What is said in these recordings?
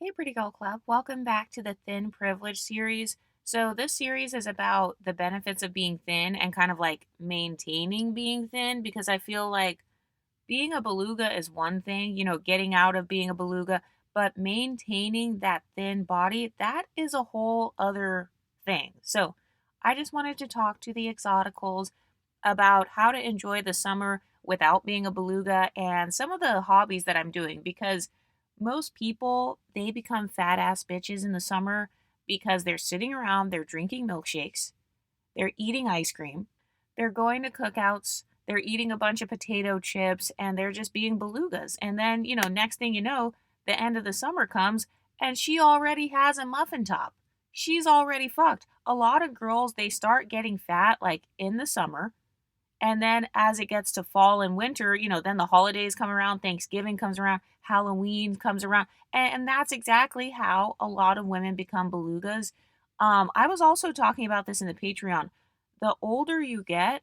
Hey, Pretty Girl Club. Welcome back to the Thin Privilege series. So, this series is about the benefits of being thin and kind of like maintaining being thin because I feel like being a beluga is one thing, getting out of being a beluga, but maintaining that thin body, that is a whole other thing. So, I just wanted to talk to the exoticals about how to enjoy the summer without being a beluga and some of the hobbies that I'm doing because most people they become fat ass bitches in the summer because they're sitting around, they're drinking milkshakes, they're eating ice cream, they're going to cookouts, they're eating a bunch of potato chips, and they're just being belugas. And then, next thing you know, the end of the summer comes and she already has a muffin top. She's already fucked. A lot of girls, they start getting fat like in the summer, and then as it gets to fall and winter, then the holidays come around, Thanksgiving comes around, Halloween comes around. And that's exactly how a lot of women become belugas. I was also talking about this in the Patreon. The older you get,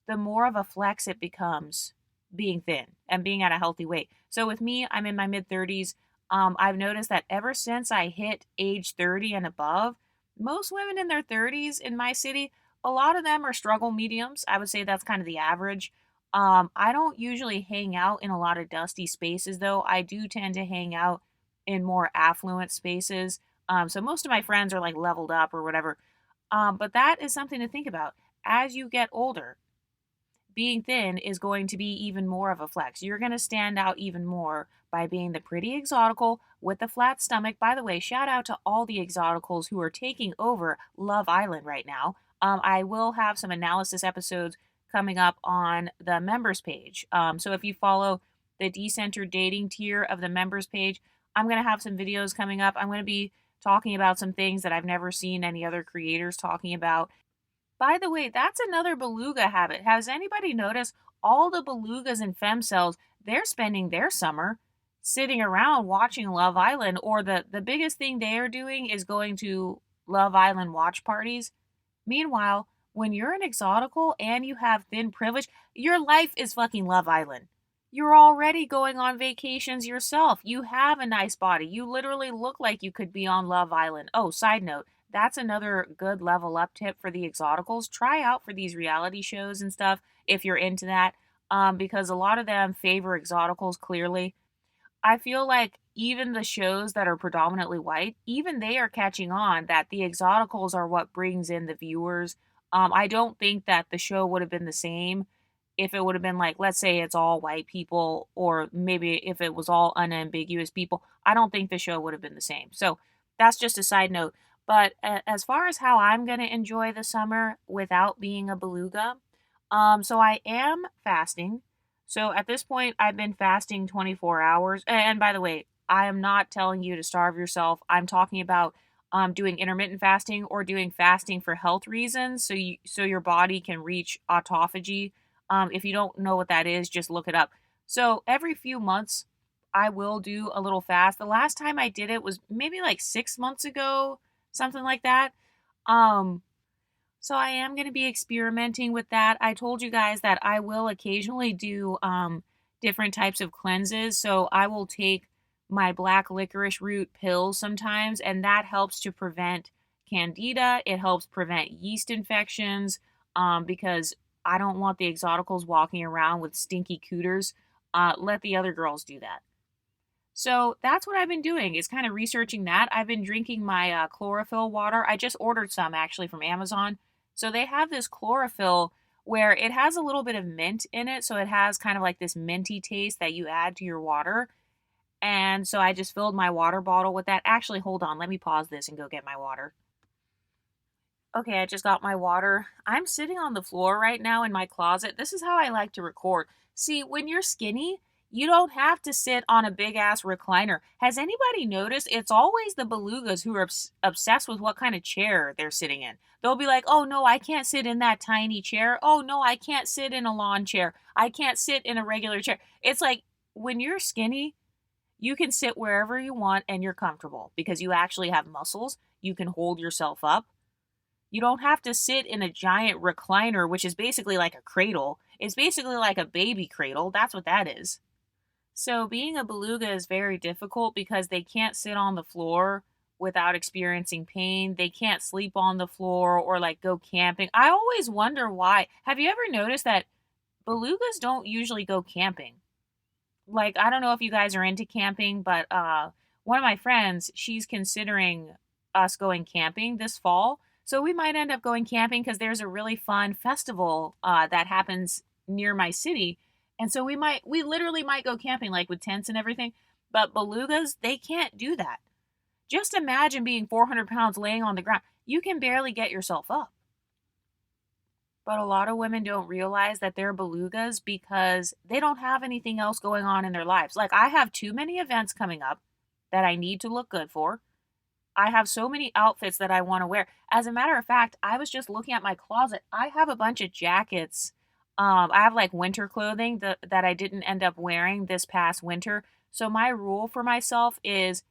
the more of a flex it becomes being thin and being at a healthy weight. So with me, I'm in my mid 30s. I've noticed that ever since I hit age 30 and above, most women in their 30s in my city, a lot of them are struggle mediums. I would say that's kind of the average. I don't usually hang out in a lot of dusty spaces, though. I do tend to hang out in more affluent spaces. So most of my friends are like leveled up or whatever. But that is something to think about. As you get older, being thin is going to be even more of a flex. You're going to stand out even more by being the pretty exotical with the flat stomach. By the way, shout out to all the exoticals who are taking over Love Island right now. I will have some analysis episodes coming up on the members page. So if you follow the decentered dating tier of the members page, I'm going to have some videos coming up. I'm going to be talking about some things that I've never seen any other creators talking about. By the way, that's another beluga habit. Has anybody noticed all the belugas and femcells, they're spending their summer sitting around watching Love Island, or the biggest thing they are doing is going to Love Island watch parties. Meanwhile, when you're an exotical and you have thin privilege, your life is fucking Love Island. You're already going on vacations yourself. You have a nice body. You literally look like you could be on Love Island. Oh, side note, that's another good level up tip for the exoticals. Try out for these reality shows and stuff if you're into that, because a lot of them favor exoticals clearly. I feel like even the shows that are predominantly white, even they are catching on that the exoticals are what brings in the viewers. I don't think that the show would have been the same if it would have been like, let's say it's all white people, or maybe if it was all unambiguous people. I don't think the show would have been the same. So that's just a side note. But as far as how I'm going to enjoy the summer without being a beluga, so I am fasting. So at this point, I've been fasting 24 hours. And by the way, I am not telling you to starve yourself. I'm talking about doing intermittent fasting or doing fasting for health reasons, so your body can reach autophagy. If you don't know what that is, just look it up. So every few months, I will do a little fast. The last time I did it was maybe like 6 months ago, something like that. Um, so I am going to be experimenting with that. I told you guys that I will occasionally do different types of cleanses. So I will take my black licorice root pills sometimes, and that helps to prevent candida. It helps prevent yeast infections, because I don't want the exoticals walking around with stinky cooters. Let the other girls do that. So that's what I've been doing, is kind of researching that. I've been drinking my chlorophyll water. I just ordered some actually from Amazon. So they have this chlorophyll where it has a little bit of mint in it. So it has kind of like this minty taste that you add to your water. And so I just filled my water bottle with that. Actually, hold on. Let me pause this and go get my water. Okay, I just got my water. I'm sitting on the floor right now in my closet. This is how I like to record. See, when you're skinny, you don't have to sit on a big ass recliner. Has anybody noticed it's always the belugas who are obsessed with what kind of chair they're sitting in? They'll be like, oh no, I can't sit in that tiny chair. Oh no, I can't sit in a lawn chair. I can't sit in a regular chair. It's like when you're skinny, you can sit wherever you want and you're comfortable because you actually have muscles. You can hold yourself up. You don't have to sit in a giant recliner, which is basically like a cradle. It's basically like a baby cradle. That's what that is. So being a beluga is very difficult because they can't sit on the floor without experiencing pain. They can't sleep on the floor or like go camping. I always wonder why. Have you ever noticed that belugas don't usually go camping? Like, I don't know if you guys are into camping, but one of my friends, she's considering us going camping this fall. So we might end up going camping because there's a really fun festival that happens near my city. And so we literally might go camping like with tents and everything. But belugas, they can't do that. Just imagine being 400 pounds laying on the ground. You can barely get yourself up. But a lot of women don't realize that they're belugas because they don't have anything else going on in their lives. Like, I have too many events coming up that I need to look good for. I have so many outfits that I want to wear. As a matter of fact, I was just looking at my closet. I have a bunch of jackets. I have like winter clothing that I didn't end up wearing this past winter. So my rule for myself is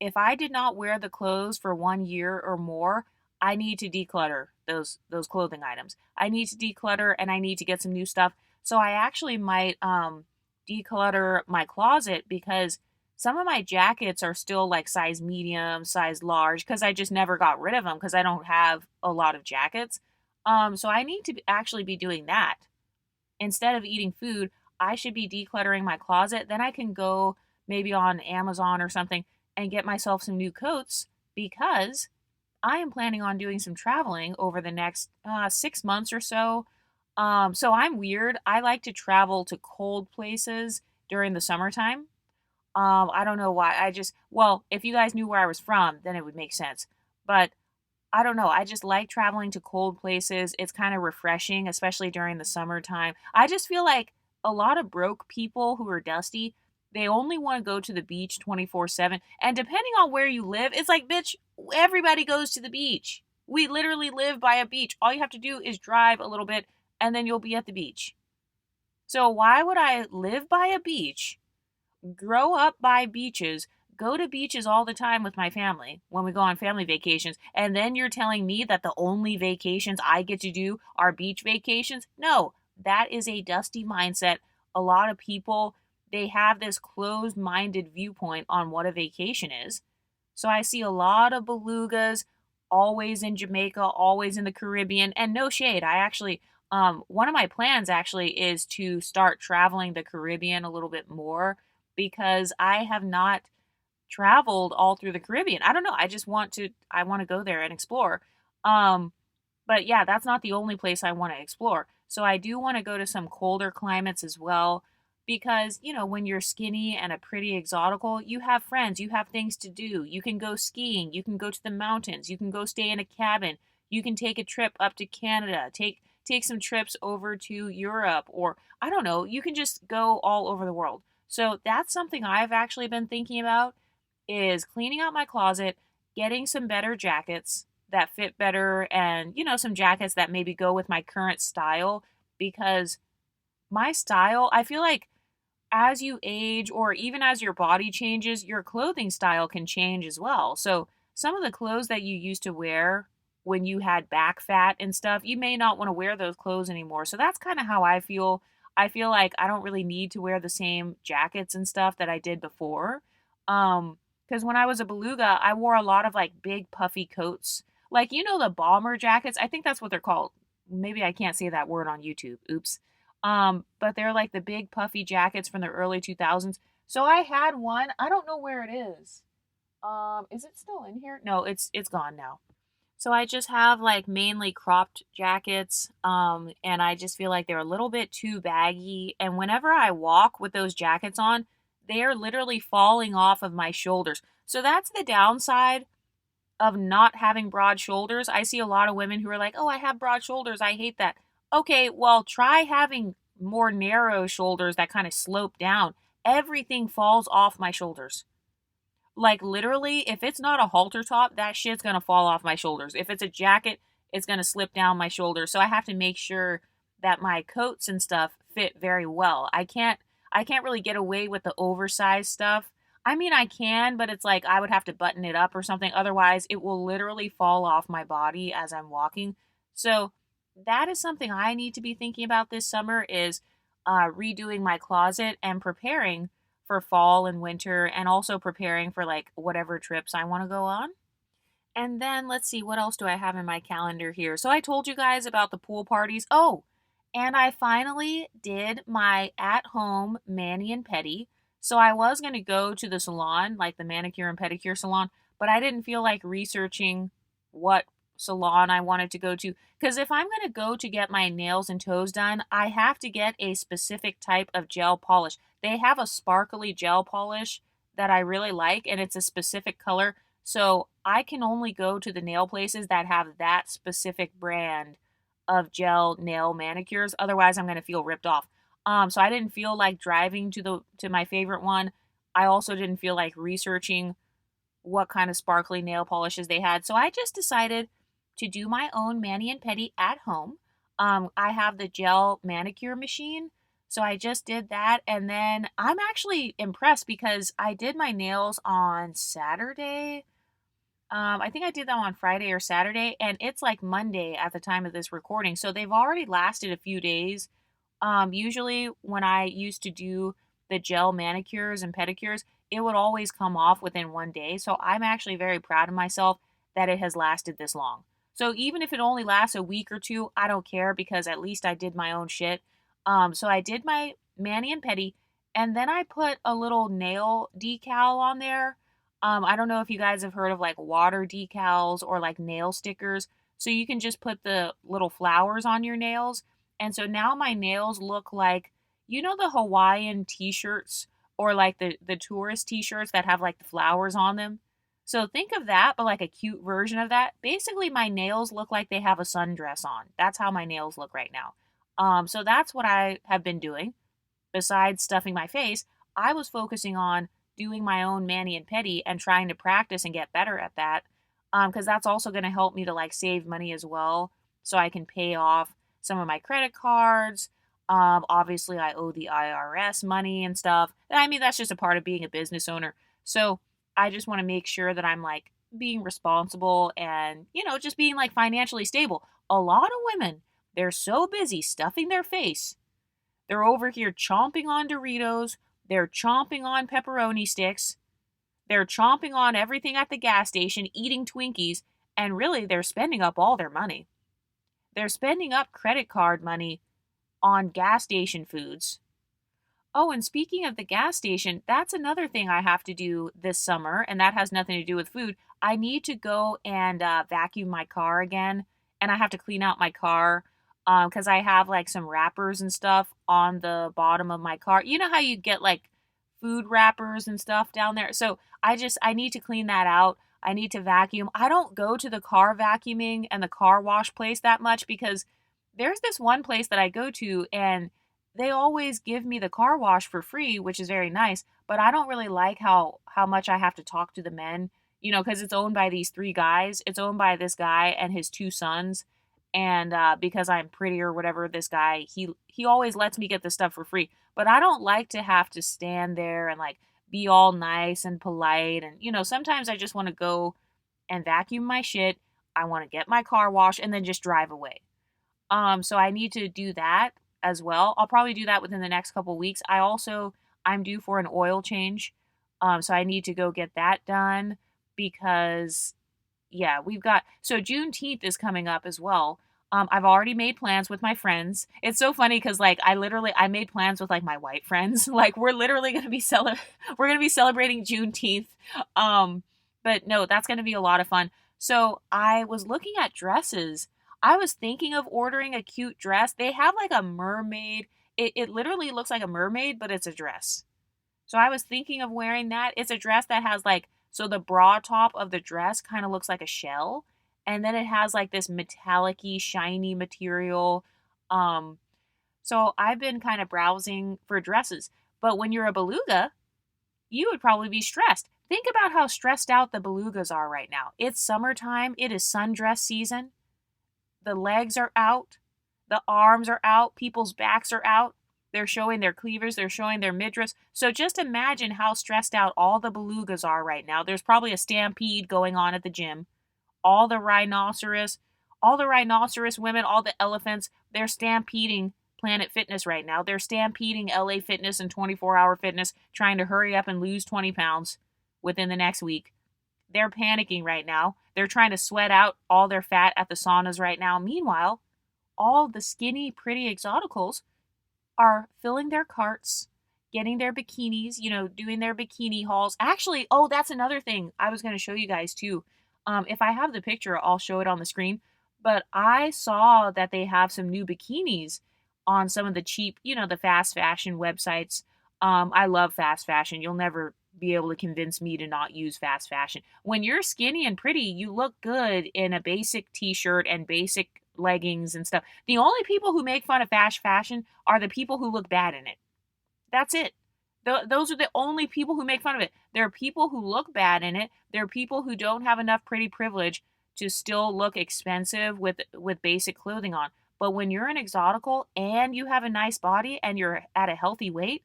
if I did not wear the clothes for 1 year or more, I need to declutter those clothing items. I need to declutter and I need to get some new stuff. So I actually might declutter my closet because some of my jackets are still like size medium, size large because I just never got rid of them because I don't have a lot of jackets. So I need to actually be doing that. Instead of eating food, I should be decluttering my closet. Then I can go maybe on Amazon or something and get myself some new coats because I am planning on doing some traveling over the next 6 months or so. So I'm weird. I like to travel to cold places during the summertime. I don't know why. Well, if you guys knew where I was from, then it would make sense. But I don't know. I just like traveling to cold places. It's kind of refreshing, especially during the summertime. I just feel like a lot of broke people who are dusty, they only want to go to the beach 24/7. And depending on where you live, it's like, bitch, everybody goes to the beach. We literally live by a beach. All you have to do is drive a little bit and then you'll be at the beach. So why would I live by a beach, grow up by beaches, go to beaches all the time with my family when we go on family vacations, and then you're telling me that the only vacations I get to do are beach vacations? No, that is a dusty mindset. A lot of people, they have this closed-minded viewpoint on what a vacation is. So I see a lot of belugas always in Jamaica, always in the Caribbean, and no shade. I actually one of my plans actually is to start traveling the Caribbean a little bit more because I have not traveled all through the Caribbean. I don't know. I want to go there and explore. Um but yeah, that's not the only place I want to explore. So I do want to go to some colder climates as well because, when you're skinny and a pretty exotical, you have friends, you have things to do. You can go skiing, you can go to the mountains, you can go stay in a cabin, you can take a trip up to Canada, take some trips over to Europe, or I don't know, you can just go all over the world. So that's something I've actually been thinking about is cleaning out my closet, getting some better jackets that fit better and, some jackets that maybe go with my current style because my style, I feel like as you age or even as your body changes, your clothing style can change as well. So, some of the clothes that you used to wear when you had back fat and stuff, you may not want to wear those clothes anymore. So, that's kind of how I feel. I feel like I don't really need to wear the same jackets and stuff that I did before. Because when I was a beluga, I wore a lot of like big puffy coats. Like, the bomber jackets. I think that's what they're called. Maybe I can't say that word on YouTube. Oops. But they're like the big puffy jackets from the early 2000s. So I had one. I don't know where it is. Is it still in here? No, it's gone now. So I just have like mainly cropped jackets. And I just feel like they're a little bit too baggy. And whenever I walk with those jackets on, they are literally falling off of my shoulders. So that's the downside of not having broad shoulders. I see a lot of women who are like, "Oh, I have broad shoulders. I hate that." Okay, well, try having more narrow shoulders that kind of slope down. Everything falls off my shoulders. Like literally, if it's not a halter top, that shit's gonna fall off my shoulders. If it's a jacket, it's gonna slip down my shoulders. So I have to make sure that my coats and stuff fit very well. I can't really get away with the oversized stuff. I mean, I can, but it's like I would have to button it up or something. Otherwise, it will literally fall off my body as I'm walking. So that is something I need to be thinking about this summer is redoing my closet and preparing for fall and winter and also preparing for like whatever trips I want to go on. And then let's see, what else do I have in my calendar here? So I told you guys about the pool parties. Oh, and I finally did my at home mani and pedi. So I was going to go to the salon, like the manicure and pedicure salon, but I didn't feel like researching what salon I wanted to go to. Because if I'm going to go to get my nails and toes done, I have to get a specific type of gel polish. They have a sparkly gel polish that I really like, and it's a specific color. So I can only go to the nail places that have that specific brand of gel nail manicures. Otherwise, I'm going to feel ripped off. So I didn't feel like driving to my favorite one. I also didn't feel like researching what kind of sparkly nail polishes they had. So I just decided to do my own mani and pedi at home. I have the gel manicure machine. So I just did that. And then I'm actually impressed because I did my nails on Saturday. I think I did them on Friday or Saturday, and it's like Monday at the time of this recording. So they've already lasted a few days. Usually when I used to do the gel manicures and pedicures, it would always come off within one day. So I'm actually very proud of myself that it has lasted this long. So even if it only lasts a week or two, I don't care because at least I did my own shit. So I did my mani and pedi, and then I put a little nail decal on there. I don't know if you guys have heard of like water decals or like nail stickers. So you can just put the little flowers on your nails. And so now my nails look like, you know, the Hawaiian t-shirts or like the tourist t-shirts that have like the flowers on them. So think of that, but like a cute version of that. Basically, my nails look like they have a sundress on. That's how my nails look right now. So that's what I have been doing. Besides stuffing my face, I was focusing on doing my own mani and pedi and trying to practice and get better at that. Because that's also going to help me to like save money as well, so I can pay off some of my credit cards. Obviously, I owe the IRS money and stuff. I mean, that's just a part of being a business owner. So I just want to make sure that I'm like being responsible and, you know, just being like financially stable. A lot of women, they're so busy stuffing their face. They're over here chomping on Doritos. They're chomping on pepperoni sticks. They're chomping on everything at the gas station, eating Twinkies, and really they're spending up all their money. They're spending up credit card money on gas station foods. Oh, and speaking of the gas station, that's another thing I have to do this summer, and that has nothing to do with food. I need to go and vacuum my car again, and I have to clean out my car because I have like some wrappers and stuff on the bottom of my car. You know how you get like food wrappers and stuff down there? So I need to clean that out. I need to vacuum. I don't go to the car vacuuming and the car wash place that much because there's this one place that I go to and they always give me the car wash for free, which is very nice, but I don't really like how much I have to talk to the men, you know, because it's owned by these three guys. It's owned by this guy and his two sons, and because I'm pretty or whatever, this guy he always lets me get the stuff for free. But I don't like to have to stand there and like be all nice and polite, and you know, sometimes I just want to go and vacuum my shit. I want to get my car washed and then just drive away. So I need to do that as well. I'll probably do that within the next couple weeks. I'm due for an oil change. So I need to go get that done because yeah, so Juneteenth is coming up as well. I've already made plans with my friends. It's so funny because like I made plans with like my white friends. Like we're literally gonna be we're gonna be celebrating Juneteenth. But no, that's gonna be a lot of fun. So I was looking at dresses. I was thinking of ordering a cute dress. They have like a mermaid. It literally looks like a mermaid, but it's a dress. So I was thinking of wearing that. It's a dress that has like, so the bra top of the dress kind of looks like a shell. And then it has like this metallic-y, shiny material. Um, so I've been kind of browsing for dresses. But when you're a beluga, you would probably be stressed. Think about how stressed out the belugas are right now. It's summertime. It is sundress season. The legs are out. The arms are out. People's backs are out. They're showing their cleavers. They're showing their midriffs. So just imagine how stressed out all the belugas are right now. There's probably a stampede going on at the gym. All the rhinoceros women, all the elephants, they're stampeding Planet Fitness right now. They're stampeding LA Fitness and 24-hour Fitness, trying to hurry up and lose 20 pounds within the next week. They're panicking right now. They're trying to sweat out all their fat at the saunas right now. Meanwhile, all the skinny, pretty exoticals are filling their carts, getting their bikinis, doing their bikini hauls. Actually, oh, that's another thing I was going to show you guys too. If I have the picture, I'll show it on the screen. But I saw that they have some new bikinis on some of the cheap, the fast fashion websites. I love fast fashion. You'll never be able to convince me to not use fast fashion. When you're skinny and pretty, you look good in a basic t-shirt and basic leggings and stuff. The only people who make fun of fast fashion are the people who look bad in it. That's it. Those are the only people who make fun of it. There are people who look bad in it. There are people who don't have enough pretty privilege to still look expensive with basic clothing on. But when you're an exotical and you have a nice body and you're at a healthy weight,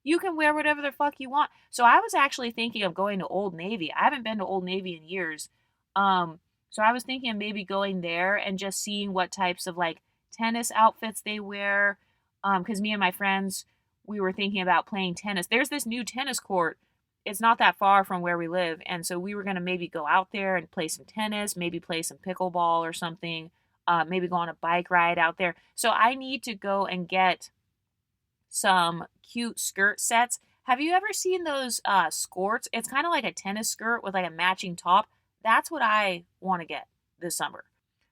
you can wear whatever the fuck you want. So I was actually thinking of going to Old Navy. I haven't been to Old Navy in years. So I was thinking of maybe going there and just seeing what types of like tennis outfits they wear. Because me and my friends, we were thinking about playing tennis. There's this new tennis court. It's not that far from where we live. And so we were going to maybe go out there and play some tennis, maybe play some pickleball or something, maybe go on a bike ride out there. So I need to go and get some cute skirt sets. Have you ever seen those skirts? It's kind of like a tennis skirt with like a matching top. That's what I want to get this summer.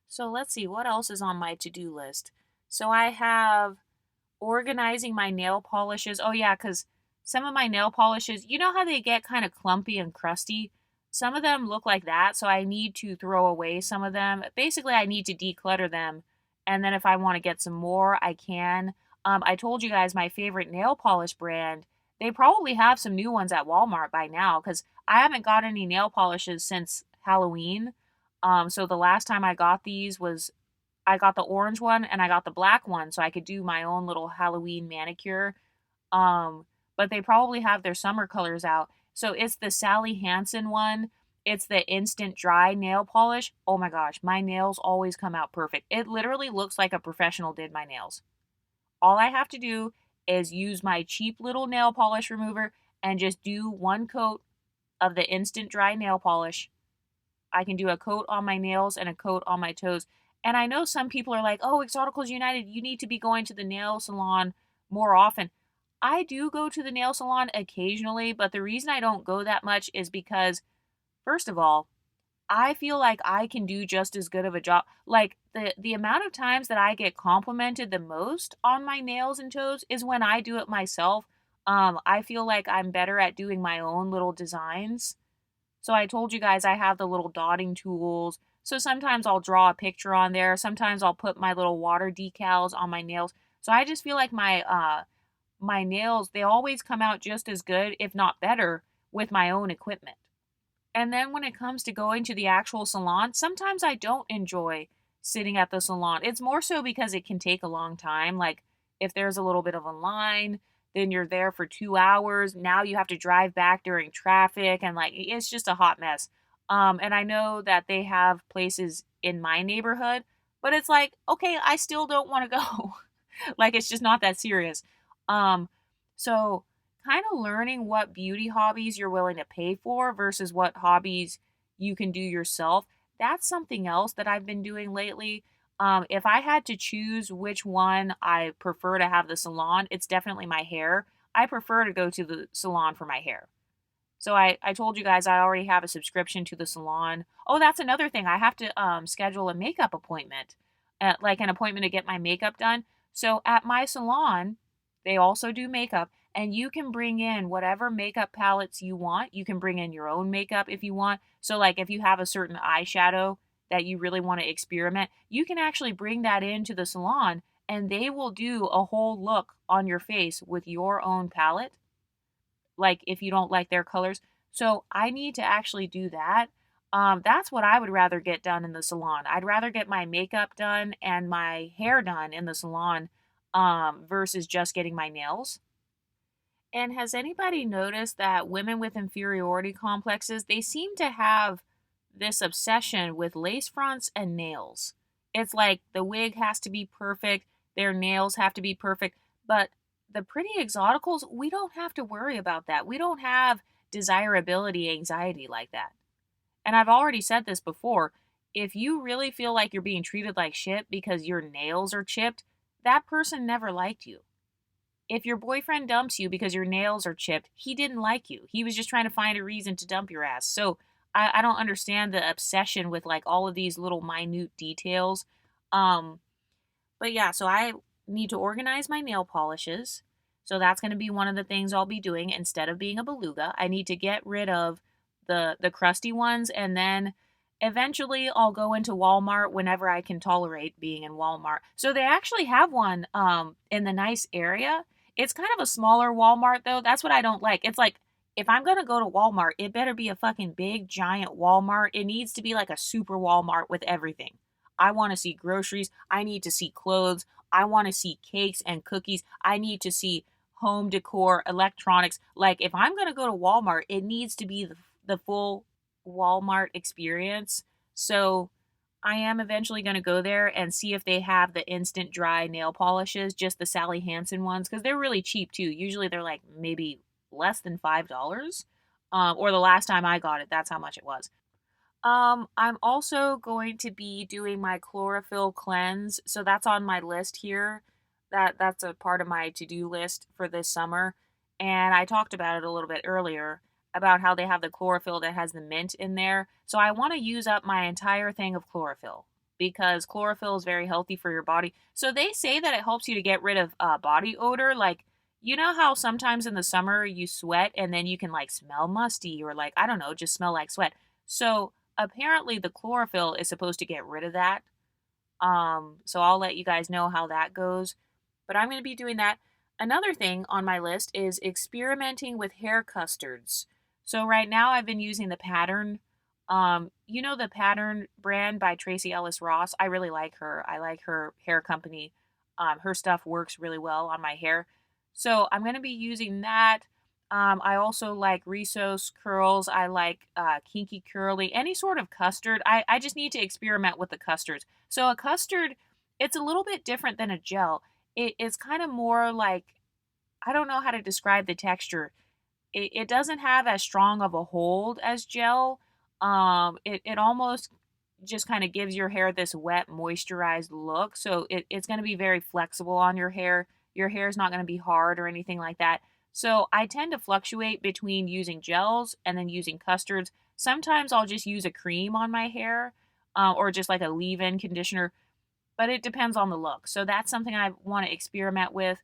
So let's see what else is on my to-do list. So I have organizing my nail polishes. Oh yeah, because some of my nail polishes, you know how they get kind of clumpy and crusty? Some of them look like that, so I need to throw away some of them. Basically, I need to declutter them, and then if I want to get some more, I can. I told you guys my favorite nail polish brand. They probably have some new ones at Walmart by now, because I haven't got any nail polishes since Halloween. So the last time I got these was I got the orange one and I got the black one so I could do my own little Halloween manicure. But they probably have their summer colors out. So it's the Sally Hansen one. It's the instant dry nail polish. Oh my gosh, my nails always come out perfect. It literally looks like a professional did my nails. All I have to do is use my cheap little nail polish remover and just do one coat of the instant dry nail polish. I can do a coat on my nails and a coat on my toes. And I know some people are like, oh, Exoticals United, you need to be going to the nail salon more often. I do go to the nail salon occasionally, but the reason I don't go that much is because, first of all, I feel like I can do just as good of a job. Like the amount of times that I get complimented the most on my nails and toes is when I do it myself. I feel like I'm better at doing my own little designs. So I told you guys I have the little dotting tools. So sometimes I'll draw a picture on there. Sometimes I'll put my little water decals on my nails. So I just feel like my nails, they always come out just as good, if not better, with my own equipment. And then when it comes to going to the actual salon, sometimes I don't enjoy sitting at the salon. It's more so because it can take a long time. Like if there's a little bit of a line, then you're there for 2 hours. Now you have to drive back during traffic and like it's just a hot mess. And I know that they have places in my neighborhood, but it's like, okay, I still don't want to go. Like it's just not that serious. So kind of learning what beauty hobbies you're willing to pay for versus what hobbies you can do yourself. That's something else that I've been doing lately. If I had to choose which one I prefer to have the salon, it's definitely my hair. I prefer to go to the salon for my hair. So I told you guys I already have a subscription to the salon. Oh, that's another thing. I have to schedule a makeup appointment, like an appointment to get my makeup done. So at my salon, they also do makeup, and you can bring in whatever makeup palettes you want. You can bring in your own makeup if you want. So like if you have a certain eyeshadow that you really want to experiment, you can actually bring that into the salon and they will do a whole look on your face with your own palette. Like if you don't like their colors. So I need to actually do that. That's what I would rather get done in the salon. I'd rather get my makeup done and my hair done in the salon versus just getting my nails. And has anybody noticed that women with inferiority complexes, they seem to have this obsession with lace fronts and nails? It's like the wig has to be perfect. Their nails have to be perfect. But the pretty exoticals, we don't have to worry about that. We don't have desirability anxiety like that. And I've already said this before. If you really feel like you're being treated like shit because your nails are chipped, that person never liked you. If your boyfriend dumps you because your nails are chipped, he didn't like you. He was just trying to find a reason to dump your ass. So I don't understand the obsession with like all of these little minute details. Um, but yeah, so I need to organize my nail polishes. So that's going to be one of the things I'll be doing instead of being a beluga. I need to get rid of the crusty ones, and then eventually I'll go into Walmart whenever I can tolerate being in Walmart. So they actually have one in the nice area. It's kind of a smaller Walmart though. That's what I don't like. It's like if I'm going to go to Walmart, it better be a fucking big giant Walmart. It needs to be like a super Walmart with everything. I want to see groceries. I need to see clothes. I want to see cakes and cookies. I need to see home decor, electronics. Like, if I'm going to go to Walmart, it needs to be the full Walmart experience. So, I am eventually going to go there and see if they have the instant dry nail polishes, just the Sally Hansen ones, because they're really cheap too. Usually they're like maybe less than $5. Or the last time I got it, that's how much it was. I'm also going to be doing my chlorophyll cleanse. So that's on my list here. That's a part of my to-do list for this summer. And I talked about it a little bit earlier about how they have the chlorophyll that has the mint in there. So I want to use up my entire thing of chlorophyll because chlorophyll is very healthy for your body. So they say that it helps you to get rid of body odor. Like, you know how sometimes in the summer you sweat and then you can like smell musty or like, I don't know, just smell like sweat. So apparently the chlorophyll is supposed to get rid of that. So I'll let you guys know how that goes. But I'm going to be doing that. Another thing on my list is experimenting with hair custards. So right now I've been using the Pattern. You know the Pattern brand by Tracy Ellis Ross. I really like her. I like her hair company. Her stuff works really well on my hair. So I'm going to be using that. I also like Risos curls. I like Kinky Curly. Any sort of custard. I just need to experiment with the custards. So a custard, it's a little bit different than a gel. It's kind of more like, I don't know how to describe the texture. It doesn't have as strong of a hold as gel. It almost just kind of gives your hair this wet, moisturized look. So it's going to be very flexible on your hair. Your hair is not going to be hard or anything like that. So I tend to fluctuate between using gels and then using custards. Sometimes I'll just use a cream on my hair or just like a leave-in conditioner, but it depends on the look. So that's something I want to experiment with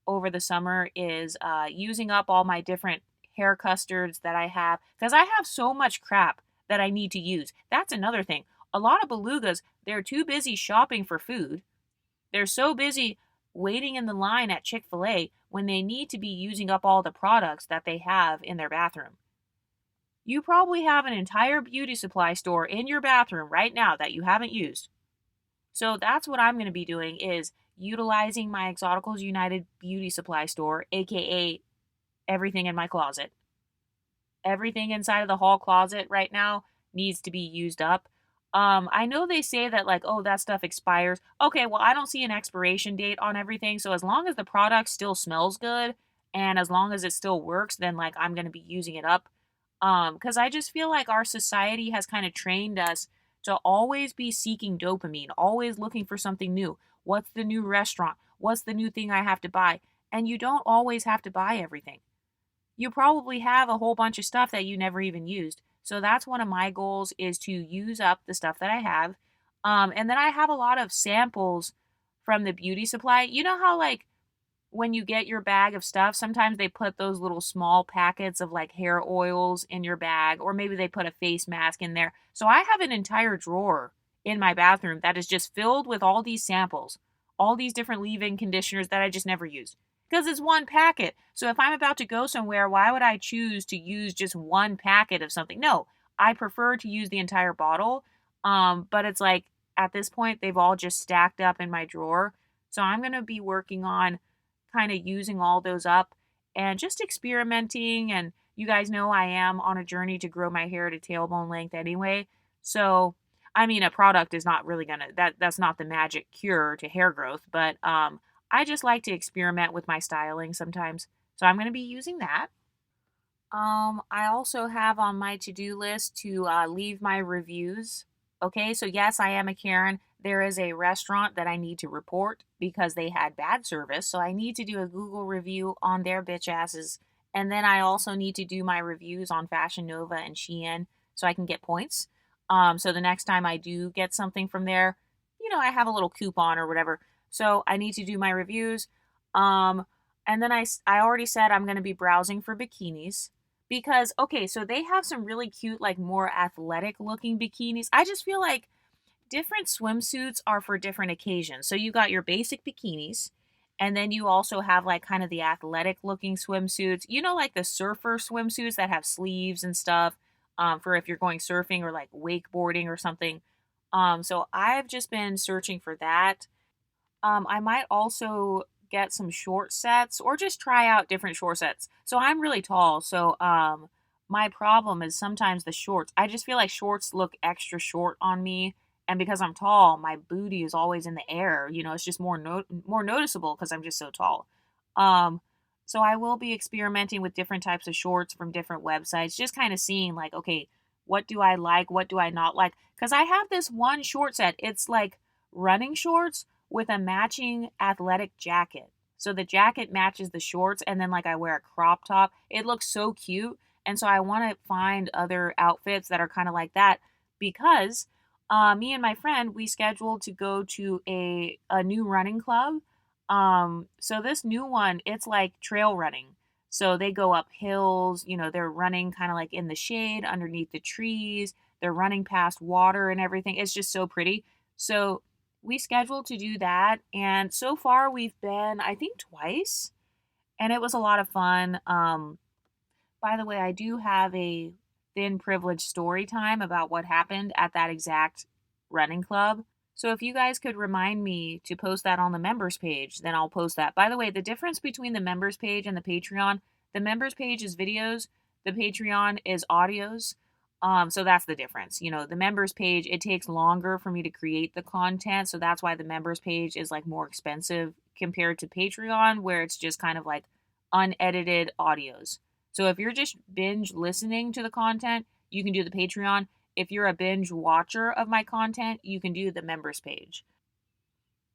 over the summer is using up all my different hair custards that I have because I have so much crap that I need to use. That's another thing. A lot of belugas, they're too busy shopping for food. They're so busy waiting in the line at Chick-fil-A when they need to be using up all the products that they have in their bathroom. You probably have an entire beauty supply store in your bathroom right now that you haven't used. So that's what I'm going to be doing is utilizing my Exoticals United beauty supply store, aka everything in my closet. Everything inside of the hall closet right now needs to be used up. I know they say that like, oh, that stuff expires. Okay, well, I don't see an expiration date on everything. So as long as the product still smells good and as long as it still works, then like I'm going to be using it up. Because I just feel like our society has kind of trained us to always be seeking dopamine, always looking for something new. What's the new restaurant? What's the new thing I have to buy? And you don't always have to buy everything. You probably have a whole bunch of stuff that you never even used. So that's one of my goals is to use up the stuff that I have. And then I have a lot of samples from the beauty supply. You know how like when you get your bag of stuff, sometimes they put those little small packets of like hair oils in your bag, or maybe they put a face mask in there. So I have an entire drawer in my bathroom that is just filled with all these samples, all these different leave-in conditioners that I just never used. Because it's one packet. So if I'm about to go somewhere, why would I choose to use just one packet of something? No, I prefer to use the entire bottle. But it's like at this point, they've all just stacked up in my drawer. So I'm going to be working on kind of using all those up and just experimenting. And you guys know I am on a journey to grow my hair to tailbone length anyway. So I mean, a product is not really gonna that's not the magic cure to hair growth, but I just like to experiment with my styling sometimes. So I'm gonna be using that. I also have on my to-do list to leave my reviews. Okay, so yes, I am a Karen. There is a restaurant that I need to report because they had bad service. So I need to do a Google review on their bitch asses. And then I also need to do my reviews on Fashion Nova and Shein so I can get points. So the next time I do get something from there, I have a little coupon or whatever. So I need to do my reviews. Um, and then I already said I'm going to be browsing for bikinis because okay, so they have some really cute like more athletic looking bikinis. I just feel like different swimsuits are for different occasions. So you got your basic bikinis, and then you also have like kind of the athletic looking swimsuits, like the surfer swimsuits that have sleeves and stuff, for if you're going surfing or like wakeboarding or something. So I've just been searching for that. I might also get some short sets or just try out different short sets. So I'm really tall, so my problem is sometimes the shorts. I just feel like shorts look extra short on me, and because I'm tall, my booty is always in the air. It's just more noticeable because I'm just so tall. Um, so I will be experimenting with different types of shorts from different websites, just kind of seeing like, okay, what do I like, what do I not like? Because I have this one short set. It's like running shorts with a matching athletic jacket. So the jacket matches the shorts, and then like I wear a crop top. It looks so cute. And so I want to find other outfits that are kind of like that because me and my friend, we scheduled to go to a new running club. So this new one, it's like trail running. So they go up hills, they're running kind of like in the shade underneath the trees. They're running past water and everything. It's just so pretty. So we scheduled to do that, and so far we've been I think twice, and it was a lot of fun. By the way, I do have a thin privilege story time about what happened at that exact running club. So if you guys could remind me to post that on the members page, then I'll post that. By the way, the difference between the members page and the Patreon, the members page is videos, the Patreon is audios. So that's the difference. The members page, it takes longer for me to create the content, so that's why the members page is like more expensive compared to Patreon, where it's just kind of like unedited audios. So if you're just binge listening to the content, you can do the Patreon. If you're a binge watcher of my content, you can do the members page.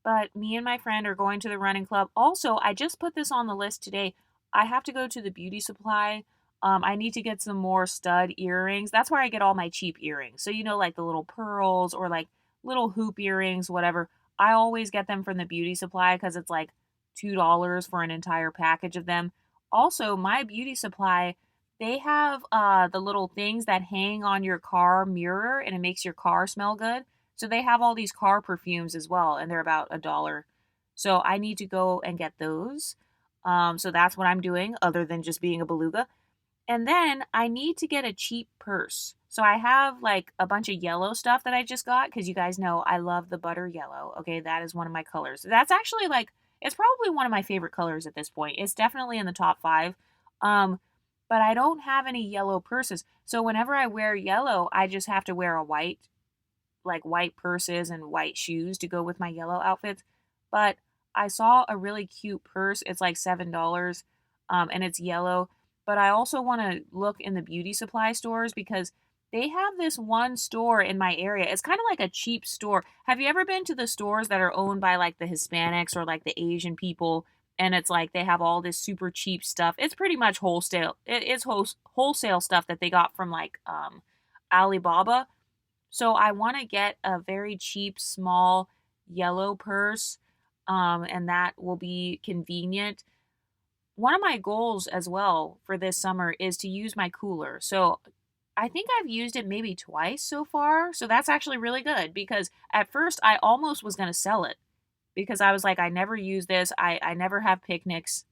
But me and my friend are going to the running club. Also, I just put this on the list today. I have to go to the beauty supply. I need to get some more stud earrings. That's where I get all my cheap earrings. So, like the little pearls or like little hoop earrings, whatever. I always get them from the beauty supply because it's like $2 for an entire package of them. Also, my beauty supply, they have the little things that hang on your car mirror and it makes your car smell good. So they have all these car perfumes as well, and they're about $1. So I need to go and get those. So that's what I'm doing, other than just being a beluga. And then I need to get a cheap purse. So I have like a bunch of yellow stuff that I just got because you guys know I love the butter yellow. Okay, that is one of my colors. That's actually like it's probably one of my favorite colors at this point. It's definitely in the top 5. Um, but I don't have any yellow purses. So whenever I wear yellow, I just have to wear a white purses and white shoes to go with my yellow outfits. But I saw a really cute purse. It's like $7, and it's yellow. But I also want to look in the beauty supply stores because they have this one store in my area. It's kind of like a cheap store. Have you ever been to the stores that are owned by like the Hispanics or like the Asian people? And it's like they have all this super cheap stuff. It's pretty much wholesale. It's wholesale stuff that they got from like Alibaba. So I want to get a very cheap, small yellow purse, and that will be convenient. One of my goals as well for this summer is to use my cooler. So I think I've used it maybe twice so far. So that's actually really good because at first I almost was going to sell it because I was like, I never use this. I never have picnics.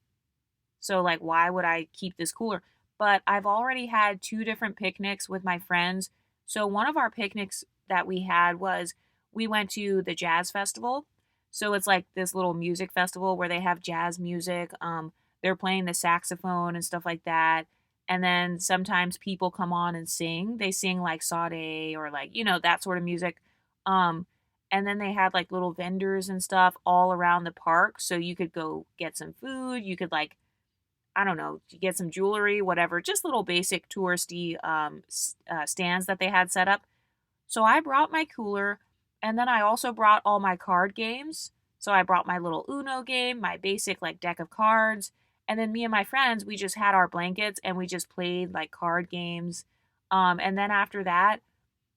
So, like, why would I keep this cooler? But I've already had 2 different picnics with my friends. So, one of our picnics that we had was we went to the jazz festival. So, it's like this little music festival where they have jazz music. They're playing the saxophone and stuff like that. And then sometimes people come on and sing. They sing like Sade or like, that sort of music. Um, and then they had like little vendors and stuff all around the park. So you could go get some food. You could like, I don't know, get some jewelry, whatever, just little basic touristy stands that they had set up. So I brought my cooler, and then I also brought all my card games. So I brought my little Uno game, my basic like deck of cards, and then me and my friends, we just had our blankets and we just played like card games. And then after that,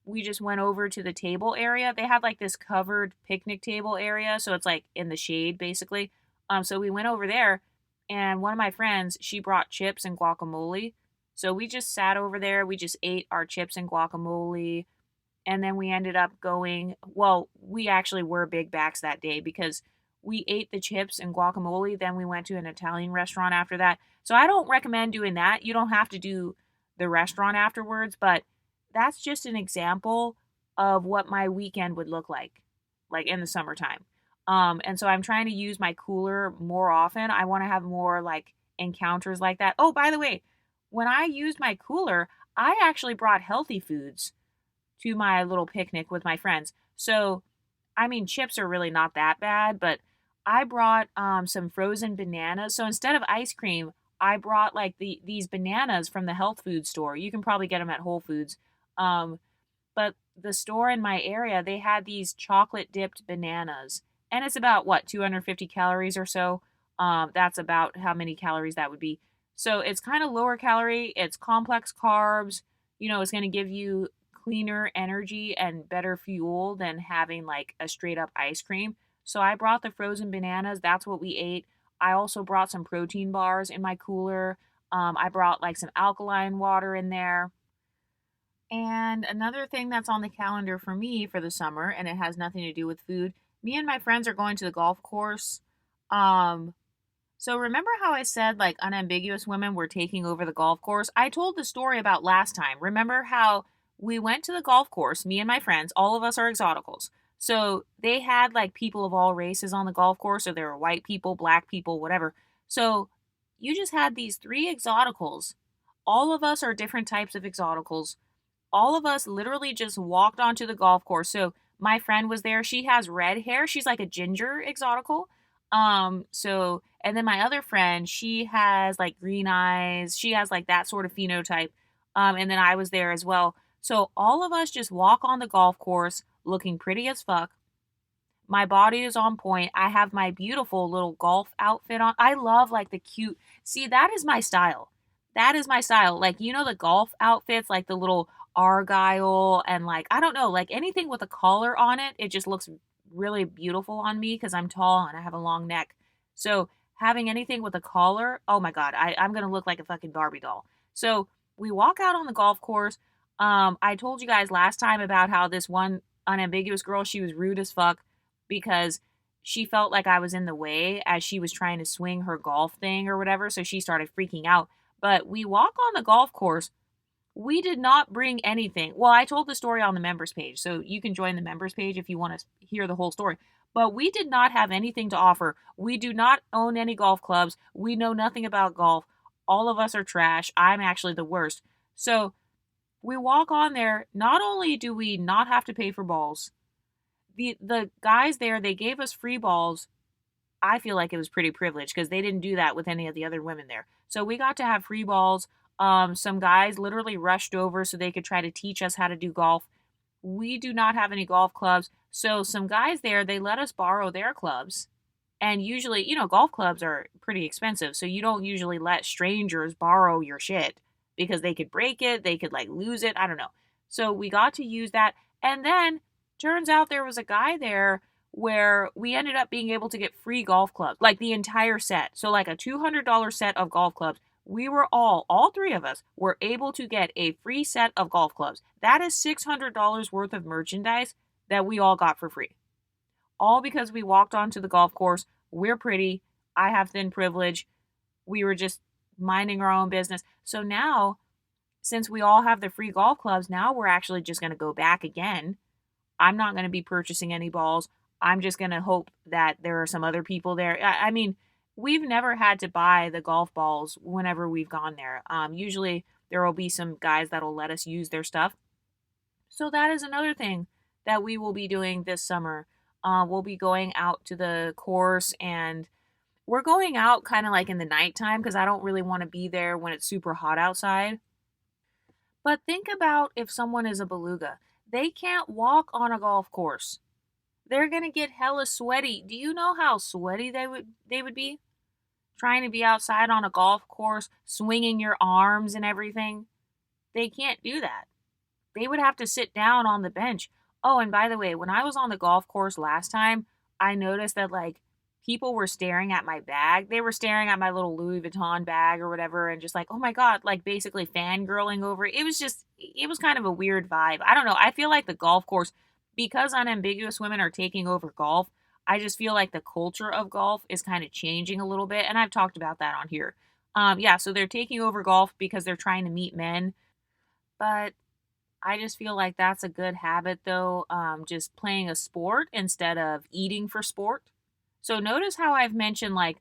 we just went over to the table area. They had like this covered picnic table area, so it's like in the shade basically. So we went over there, and one of my friends, she brought chips and guacamole. So we just sat over there. We just ate our chips and guacamole, and then we ended up going, well, we actually were big backs that day because we ate the chips and guacamole, then we went to an Italian restaurant after that. So I don't recommend doing that. You don't have to do the restaurant afterwards, but that's just an example of what my weekend would look like in the summertime. And so I'm trying to use my cooler more often. I want to have more like encounters like that. Oh, by the way, when I used my cooler, I actually brought healthy foods to my little picnic with my friends. So, I mean, chips are really not that bad, but I brought some frozen bananas. So instead of ice cream, I brought like these bananas from the health food store. You can probably get them at Whole Foods. Um, but the store in my area, they had these chocolate dipped bananas. And it's about what, 250 calories or so. That's about how many calories that would be. So it's kind of lower calorie, it's complex carbs, it's going to give you cleaner energy and better fuel than having like a straight up ice cream. So I brought the frozen bananas. That's what we ate. I also brought some protein bars in my cooler. I brought like some alkaline water in there. And another thing that's on the calendar for me for the summer, and it has nothing to do with food, me and my friends are going to the golf course. Um, so remember how I said like unambiguous women were taking over the golf course? I told the story about last time. Remember how we went to the golf course, me and my friends, all of us are exoticals. So they had like people of all races on the golf course, so there were white people, black people, whatever. So you just had these three exoticals. All of us are different types of exoticals. All of us literally just walked onto the golf course. So my friend was there. She has red hair. She's like a ginger exotical. So and then my other friend, she has like green eyes. She has like that sort of phenotype. And then I was there as well. So all of us just walk on the golf course looking pretty as fuck. My body is on point. I have my beautiful little golf outfit on. I love like the cute. See, that is my style. That is my style. Like, the golf outfits, like the little argyle and like, I don't know, like anything with a collar on it, it just looks really beautiful on me because I'm tall and I have a long neck. So having anything with a collar, oh my God, I'm going to look like a fucking Barbie doll. So we walk out on the golf course. I told you guys last time about how this one unambiguous girl, she was rude as fuck because she felt like I was in the way as she was trying to swing her golf thing or whatever. So she started freaking out. But we walk on the golf course. We did not bring anything. Well, I told the story on the members page, so you can join the members page if you want to hear the whole story. But we did not have anything to offer. We do not own any golf clubs. We know nothing about golf. All of us are trash. I'm actually the worst. So we walk on there. Not only do we not have to pay for balls, the guys there, they gave us free balls. I feel like it was pretty privileged because they didn't do that with any of the other women there. So we got to have free balls. Some guys literally rushed over so they could try to teach us how to do golf. We do not have any golf clubs. So some guys there, they let us borrow their clubs. And usually, golf clubs are pretty expensive. So you don't usually let strangers borrow your shit because they could break it, they could like lose it. I don't know. So we got to use that. And then turns out there was a guy there where we ended up being able to get free golf clubs, like the entire set. So like a $200 set of golf clubs. We were all three of us were able to get a free set of golf clubs. That is $600 worth of merchandise that we all got for free. All because we walked onto the golf course. We're pretty. I have thin privilege. We were just minding our own business. So now, since we all have the free golf clubs, now we're actually just going to go back again. I'm not going to be purchasing any balls. I'm just going to hope that there are some other people there. I mean, we've never had to buy the golf balls whenever we've gone there. Usually there will be some guys that'll let us use their stuff. So that is another thing that we will be doing this summer. We'll be going out to the course, and we're going out kind of like in the nighttime because I don't really want to be there when it's super hot outside. But think about if someone is a beluga. They can't walk on a golf course. They're going to get hella sweaty. Do you know how sweaty they would be trying to be outside on a golf course, swinging your arms and everything? They can't do that. They would have to sit down on the bench. Oh, and by the way, when I was on the golf course last time, I noticed that like people were staring at my bag. They were staring at my little Louis Vuitton bag or whatever and just like, "Oh my god," like basically fangirling over it. It was kind of a weird vibe. I don't know. I feel like the golf course, because unambiguous women are taking over golf, I just feel like the culture of golf is kind of changing a little bit, and I've talked about that on here. Yeah, so they're taking over golf because they're trying to meet men, but I just feel like that's a good habit though, just playing a sport instead of eating for sport. So notice how I've mentioned like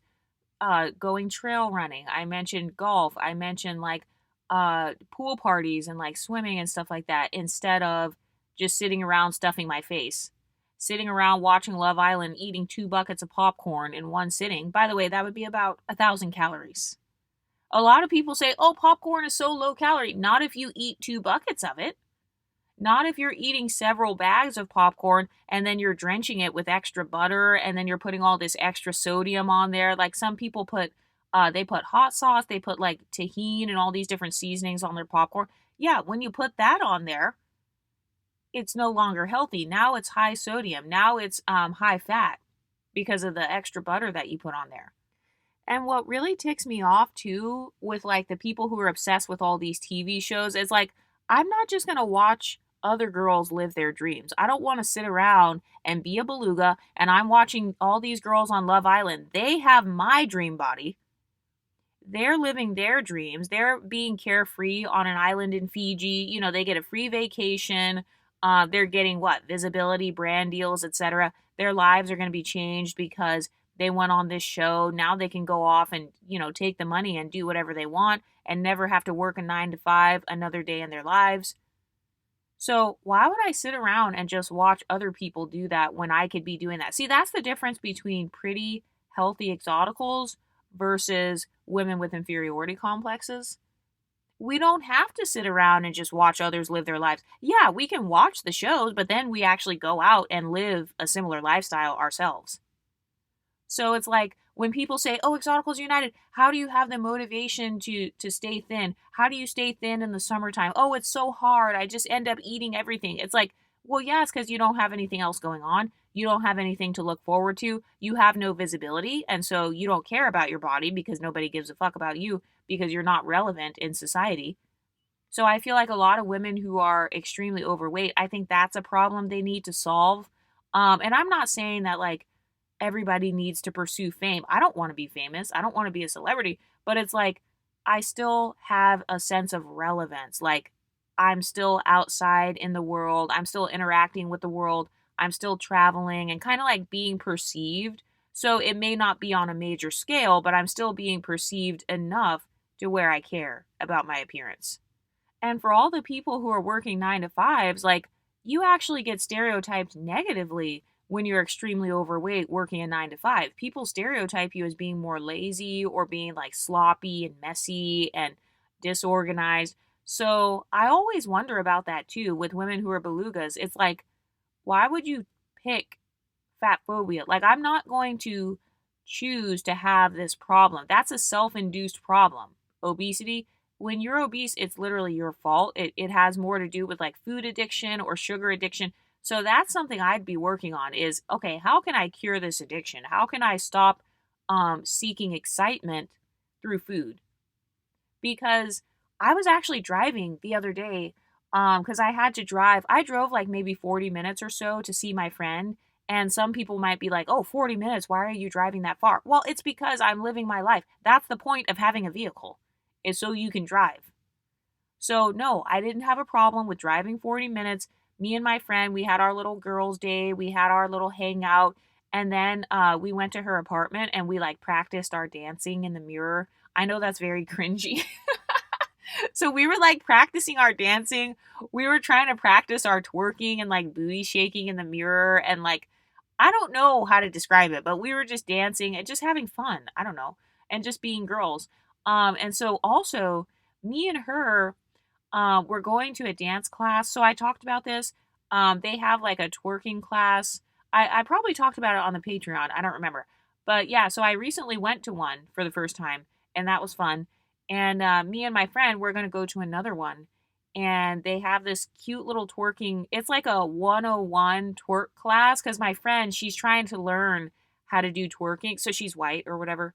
going trail running. I mentioned golf. I mentioned like pool parties and like swimming and stuff like that instead of just sitting around stuffing my face. Sitting around watching Love Island eating 2 buckets of popcorn in one sitting. By the way, that would be about 1,000 calories. A lot of people say, oh, popcorn is so low calorie. Not if you eat 2 buckets of it. Not if you're eating several bags of popcorn and then you're drenching it with extra butter and then you're putting all this extra sodium on there. Like some people put, they put hot sauce, they put like tahini and all these different seasonings on their popcorn. Yeah, when you put that on there, it's no longer healthy. Now it's high sodium. Now it's high fat because of the extra butter that you put on there. And what really ticks me off too with like the people who are obsessed with all these TV shows is like, I'm not just going to watch other girls live their dreams. I don't want to sit around and be a beluga and I'm watching all these girls on Love Island. They have my dream body. They're living their dreams. They're being carefree on an island in Fiji. You know, they get a free vacation. They're getting what? Visibility, brand deals, etc. Their lives are going to be changed because they went on this show. Now they can go off and, you know, take the money and do whatever they want and never have to work a 9 to 5 another day in their lives. So, why would I sit around and just watch other people do that when I could be doing that? See, that's the difference between pretty, healthy exoticals versus women with inferiority complexes. We don't have to sit around and just watch others live their lives. Yeah, we can watch the shows, but then we actually go out and live a similar lifestyle ourselves. So it's like when people say, "Oh, Exoticals United, how do you have the motivation to stay thin? How do you stay thin in the summertime? Oh, it's so hard. I just end up eating everything." It's like, well, yeah, it's because you don't have anything else going on. You don't have anything to look forward to. You have no visibility, and so you don't care about your body because nobody gives a fuck about you because you're not relevant in society. So I feel like a lot of women who are extremely overweight, I think that's a problem they need to solve. And I'm not saying that like everybody needs to pursue fame. I don't want to be famous. I don't want to be a celebrity, but it's like I still have a sense of relevance. Like I'm still outside in the world. I'm still interacting with the world. I'm still traveling and kind of like being perceived. So it may not be on a major scale, but I'm still being perceived enough to where I care about my appearance. And for all the people who are working 9 to 5s, like you actually get stereotyped negatively when you're extremely overweight working a 9 to 5. People stereotype you as being more lazy or being like sloppy and messy and disorganized. So I always wonder about that too with women who are belugas. It's like, why would you pick fat phobia? Like, I'm not going to choose to have this problem. That's a self induced problem. Obesity, when you're obese, it's literally your fault. It has more to do with like food addiction or sugar addiction. So that's something I'd be working on is okay, how can I cure this addiction? How can I stop seeking excitement through food? Because I was actually driving the other day because I had to drive. I drove like maybe 40 minutes or so to see my friend. And some people might be like, oh, 40 minutes. Why are you driving that far? Well, it's because I'm living my life. That's the point of having a vehicle, is so you can drive. So, no, I didn't have a problem with driving 40 minutes. Me and my friend, we had our little girls' day. We had our little hangout. And then we went to her apartment and we like practiced our dancing in the mirror. I know that's very cringy. So we were like practicing our dancing. We were trying to practice our twerking and like booty shaking in the mirror. And like, I don't know how to describe it, but we were just dancing and just having fun. I don't know. And just being girls. And so also, me and her, we're going to a dance class. So I talked about this. They have like a twerking class. I probably talked about it on the Patreon. I don't remember. But yeah, so I recently went to one for the first time, and that was fun. And me and my friend, we're going to go to another one. And they have this cute little twerking. It's like a 101 twerk class because my friend, she's trying to learn how to do twerking. So she's white or whatever.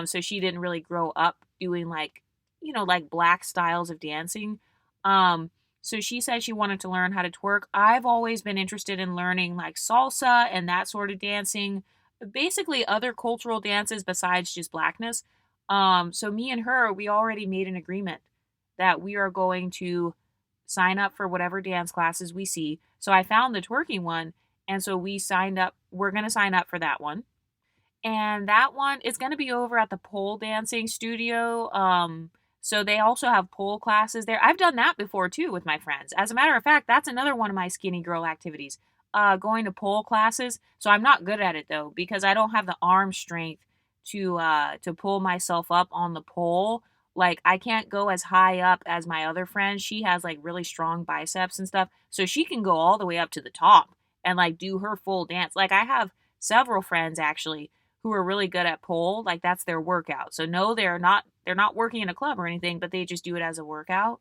So she didn't really grow up doing like, like black styles of dancing. Um, so she said she wanted to learn how to twerk. I've always been interested in learning like salsa and that sort of dancing, basically other cultural dances besides just blackness. So me and her, we already made an agreement that we are going to sign up for whatever dance classes we see. So I found the twerking one, and so we signed up. We're going to sign up for that one, and that one is going to be over at the pole dancing studio. So they also have pole classes there. I've done that before too with my friends. As a matter of fact, that's another one of my skinny girl activities. Going to pole classes. So I'm not good at it though because I don't have the arm strength to pull myself up on the pole. Like I can't go as high up as my other friend. She has like really strong biceps and stuff, so she can go all the way up to the top and like do her full dance. Like I have several friends actually who are really good at pole, like that's their workout. So no, they're not working in a club or anything, but they just do it as a workout.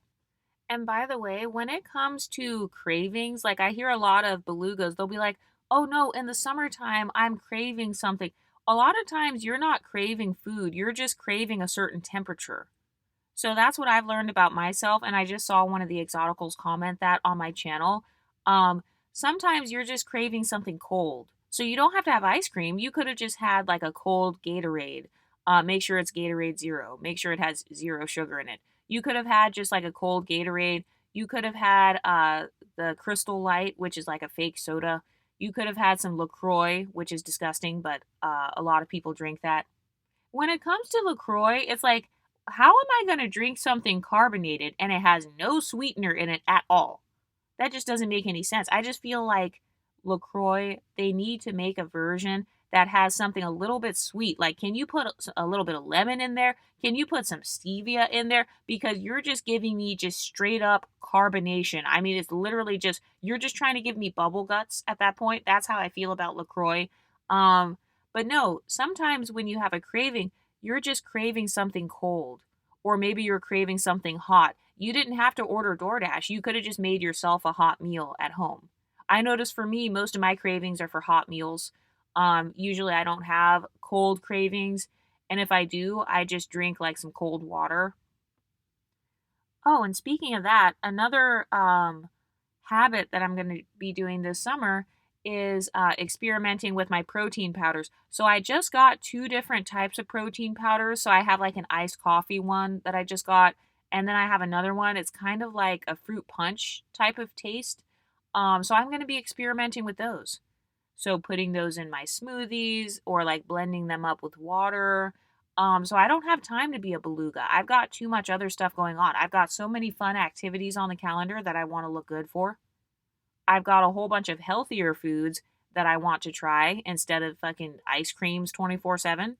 And by the way, when it comes to cravings, like I hear a lot of belugas, they'll be like, "Oh no, in the summertime I'm craving something." A lot of times you're not craving food, you're just craving a certain temperature. So that's what I've learned about myself, and I just saw one of the exoticals comment that on my channel. Sometimes you're just craving something cold. So you don't have to have ice cream. You could have just had like a cold Gatorade. Make sure it's Gatorade Zero. Make sure it has zero sugar in it. You could have had just like a cold Gatorade. You could have had the Crystal Light, which is like a fake soda. You could have had some LaCroix, which is disgusting, but a lot of people drink that. When it comes to LaCroix, it's like, how am I going to drink something carbonated and it has no sweetener in it at all? That just doesn't make any sense. I just feel like LaCroix, they need to make a version that has something a little bit sweet. Like, can you put a little bit of lemon in there? Can you put some stevia in there? Because you're just giving me just straight up carbonation. I mean, it's literally just, you're just trying to give me bubble guts at that point. That's how I feel about LaCroix. Um, but no, sometimes when you have a craving, you're just craving something cold. Or maybe you're craving something hot. You didn't have to order DoorDash. You could have just made yourself a hot meal at home. I notice for me, most of my cravings are for hot meals. Usually I don't have cold cravings. And if I do, I just drink like some cold water. Oh, and speaking of that, another habit that I'm going to be doing this summer is experimenting with my protein powders. So I just got two different types of protein powders. So I have like an iced coffee one that I just got, and then I have another one. It's kind of like a fruit punch type of taste. So I'm going to be experimenting with those. So putting those in my smoothies or like blending them up with water. So I don't have time to be a beluga. I've got too much other stuff going on. I've got so many fun activities on the calendar that I want to look good for. I've got a whole bunch of healthier foods that I want to try instead of fucking ice creams 24/7.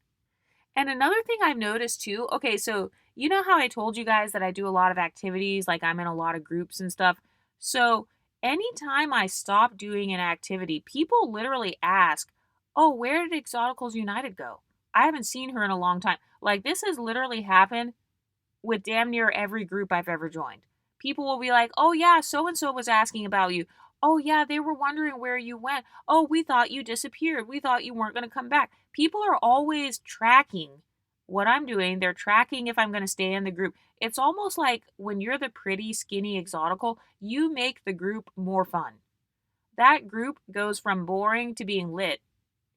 And another thing I've noticed too, okay, so you know how I told you guys that I do a lot of activities, like I'm in a lot of groups and stuff. So anytime I stop doing an activity, people literally ask, "Oh, where did Exoticals United go? I haven't seen her in a long time." Like this has literally happened with damn near every group I've ever joined. People will be like, "Oh yeah, so and so was asking about you. Oh yeah, they were wondering where you went. Oh, we thought you disappeared. We thought you weren't going to come back." People are always tracking what I'm doing. They're tracking if I'm going to stay in the group. It's almost like when you're the pretty skinny exotical, you make the group more fun. That group goes from boring to being lit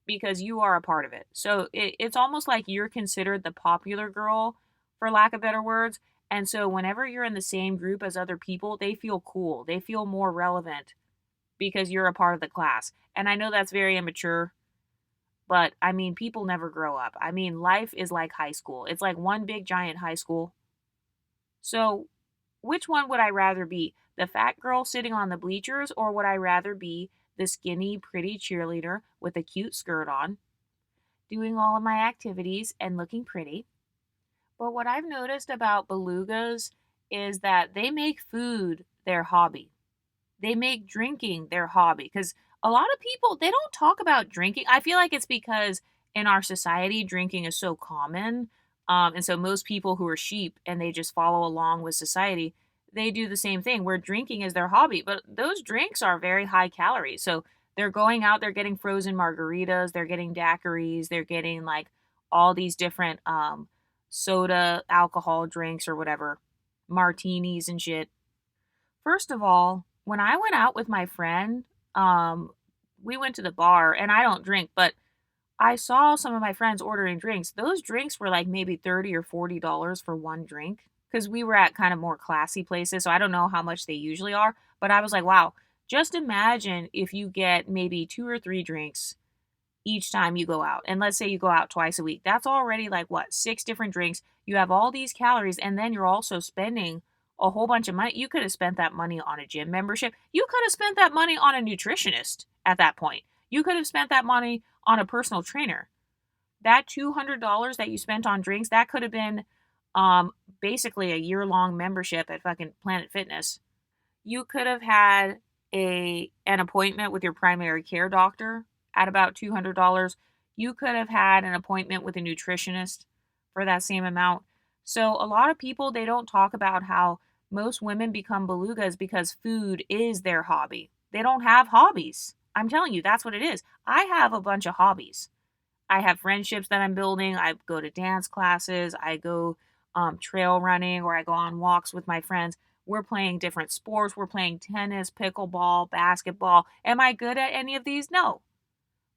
because you are a part of it. So it's almost like you're considered the popular girl, for lack of better words. And so whenever you're in the same group as other people, they feel cool. They feel more relevant because you're a part of the class. And I know that's very immature, but I mean, people never grow up. I mean, life is like high school. It's like one big giant high school. So which one would I rather be? The fat girl sitting on the bleachers, or would I rather be the skinny, pretty cheerleader with a cute skirt on, doing all of my activities and looking pretty? But what I've noticed about belugas is that they make food their hobby. They make drinking their hobby because a lot of people they don't talk about drinking. I feel like it's because in our society drinking is so common, and so most people who are sheep and they just follow along with society, they do the same thing where drinking is their hobby. But those drinks are very high calories, so they're going out, they're getting frozen margaritas, they're getting daiquiris, they're getting like all these different soda, alcohol drinks or whatever, martinis and shit. First of all, when I went out with my friend, we went to the bar and I don't drink, but I saw some of my friends ordering drinks. Those drinks were like maybe 30 or $40 for one drink because we were at kind of more classy places. So I don't know how much they usually are, but I was like, wow, just imagine if you get maybe two or three drinks each time you go out. And let's say you go out twice a week. That's already like what, six different drinks. You have all these calories, and then you're also spending a whole bunch of money. You could have spent that money on a gym membership. You could have spent that money on a nutritionist at that point. You could have spent that money on a personal trainer. That $200 that you spent on drinks, that could have been basically a year-long membership at fucking Planet Fitness. You could have had an appointment with your primary care doctor at about $200. You could have had an appointment with a nutritionist for that same amount. So a lot of people they don't talk about how most women become belugas because food is their hobby. They don't have hobbies. I'm telling you, that's what it is. I have a bunch of hobbies. I have friendships that I'm building. I go to dance classes. I go trail running, or I go on walks with my friends. We're playing different sports. We're playing tennis, pickleball, basketball. Am I good at any of these? No.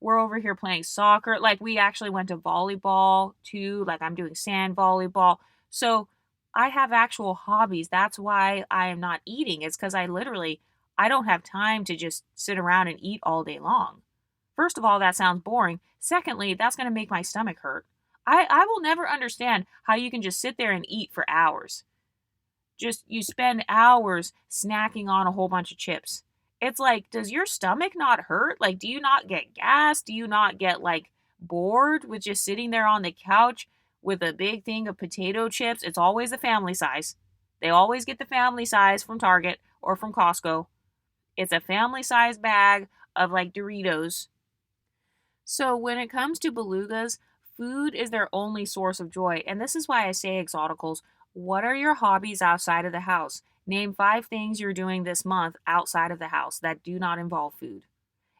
We're over here playing soccer. Like, we actually went to volleyball too. Like, I'm doing sand volleyball. So I have actual hobbies. That's why I am not eating. It's because I don't have time to just sit around and eat all day long. First of all, that sounds boring. Secondly, that's going to make my stomach hurt. I will never understand how you can just sit there and eat for hours. Just you spend hours snacking on a whole bunch of chips. It's like, does your stomach not hurt? Like, do you not get gas? Do you not get like bored with just sitting there on the couch with a big thing of potato chips? It's always the family size. They always get the family size from Target or from Costco. It's a family size bag of like Doritos. So when it comes to belugas, food is their only source of joy. And this is why I say exoticals. What are your hobbies outside of the house? Name 5 things you're doing this month outside of the house that do not involve food.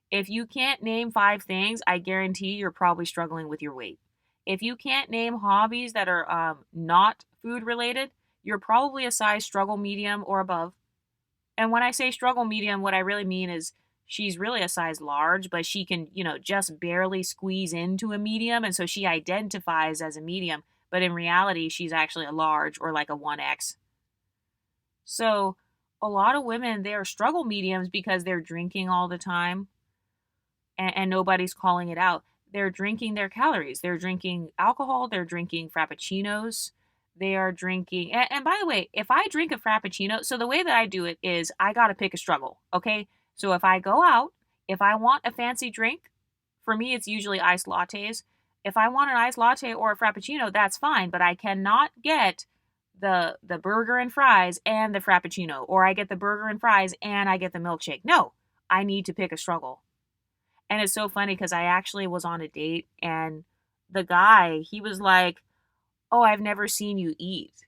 If you can't name 5 things, I guarantee you're probably struggling with your weight. If you can't name hobbies that are not food related, you're probably a size struggle medium or above. And when I say struggle medium, what I really mean is she's really a size large, but she can, just barely squeeze into a medium. And so she identifies as a medium, but in reality, she's actually a large or like a 1X. So a lot of women, they are struggle mediums because they're drinking all the time and nobody's calling it out. They're drinking their calories. They're drinking alcohol. They're drinking frappuccinos. They are drinking. And by the way, if I drink a frappuccino, so the way that I do it is I got to pick a struggle. Okay. So if I go out, if I want a fancy drink, for me, it's usually iced lattes. If I want an iced latte or a frappuccino, that's fine, but I cannot get the burger and fries and the frappuccino, or I get the burger and fries and I get the milkshake. No, I need to pick a struggle. And it's so funny because I actually was on a date and the guy, he was like, "Oh, I've never seen you eat."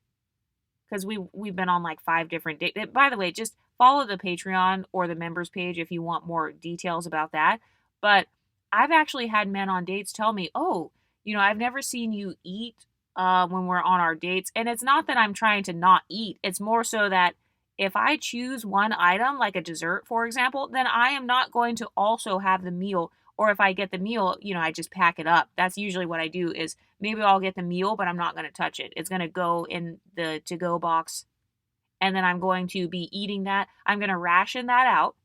Because we've been on like 5 different dates. By the way, just follow the Patreon or the members page if you want more details about that. But I've actually had men on dates tell me, "Oh, I've never seen you eat when we're on our dates." And it's not that I'm trying to not eat. It's more so that if I choose one item, like a dessert, for example, then I am not going to also have the meal. Or if I get the meal, I just pack it up. That's usually what I do is maybe I'll get the meal, but I'm not going to touch it. It's going to go in the to-go box. And then I'm going to be eating that. I'm going to ration that out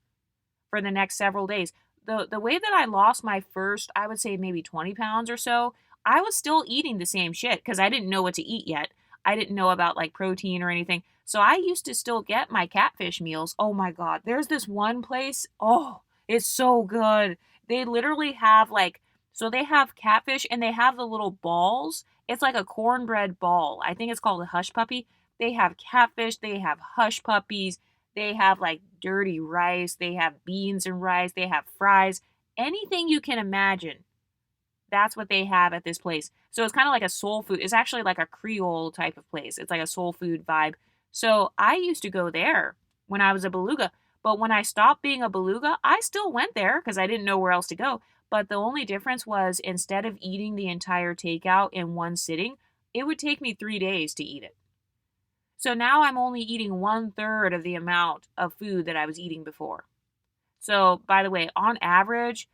for the next several days. The way that I lost my first, I would say maybe 20 pounds or so, I was still eating the same shit because I didn't know what to eat yet. I didn't know about like protein or anything. So I used to still get my catfish meals. Oh my God. There's this one place. Oh, it's so good. They literally have like, so they have catfish and they have the little balls. It's like a cornbread ball. I think it's called a hush puppy. They have catfish, they have hush puppies, they have like dirty rice, they have beans and rice, they have fries, anything you can imagine. That's what they have at this place. So it's kind of like a soul food. It's actually like a Creole type of place. It's like a soul food vibe. So I used to go there when I was a beluga. But when I stopped being a beluga, I still went there because I didn't know where else to go. But the only difference was instead of eating the entire takeout in one sitting, it would take me 3 days to eat it. So now I'm only eating 1/3 of the amount of food that I was eating before. So, by the way, on average,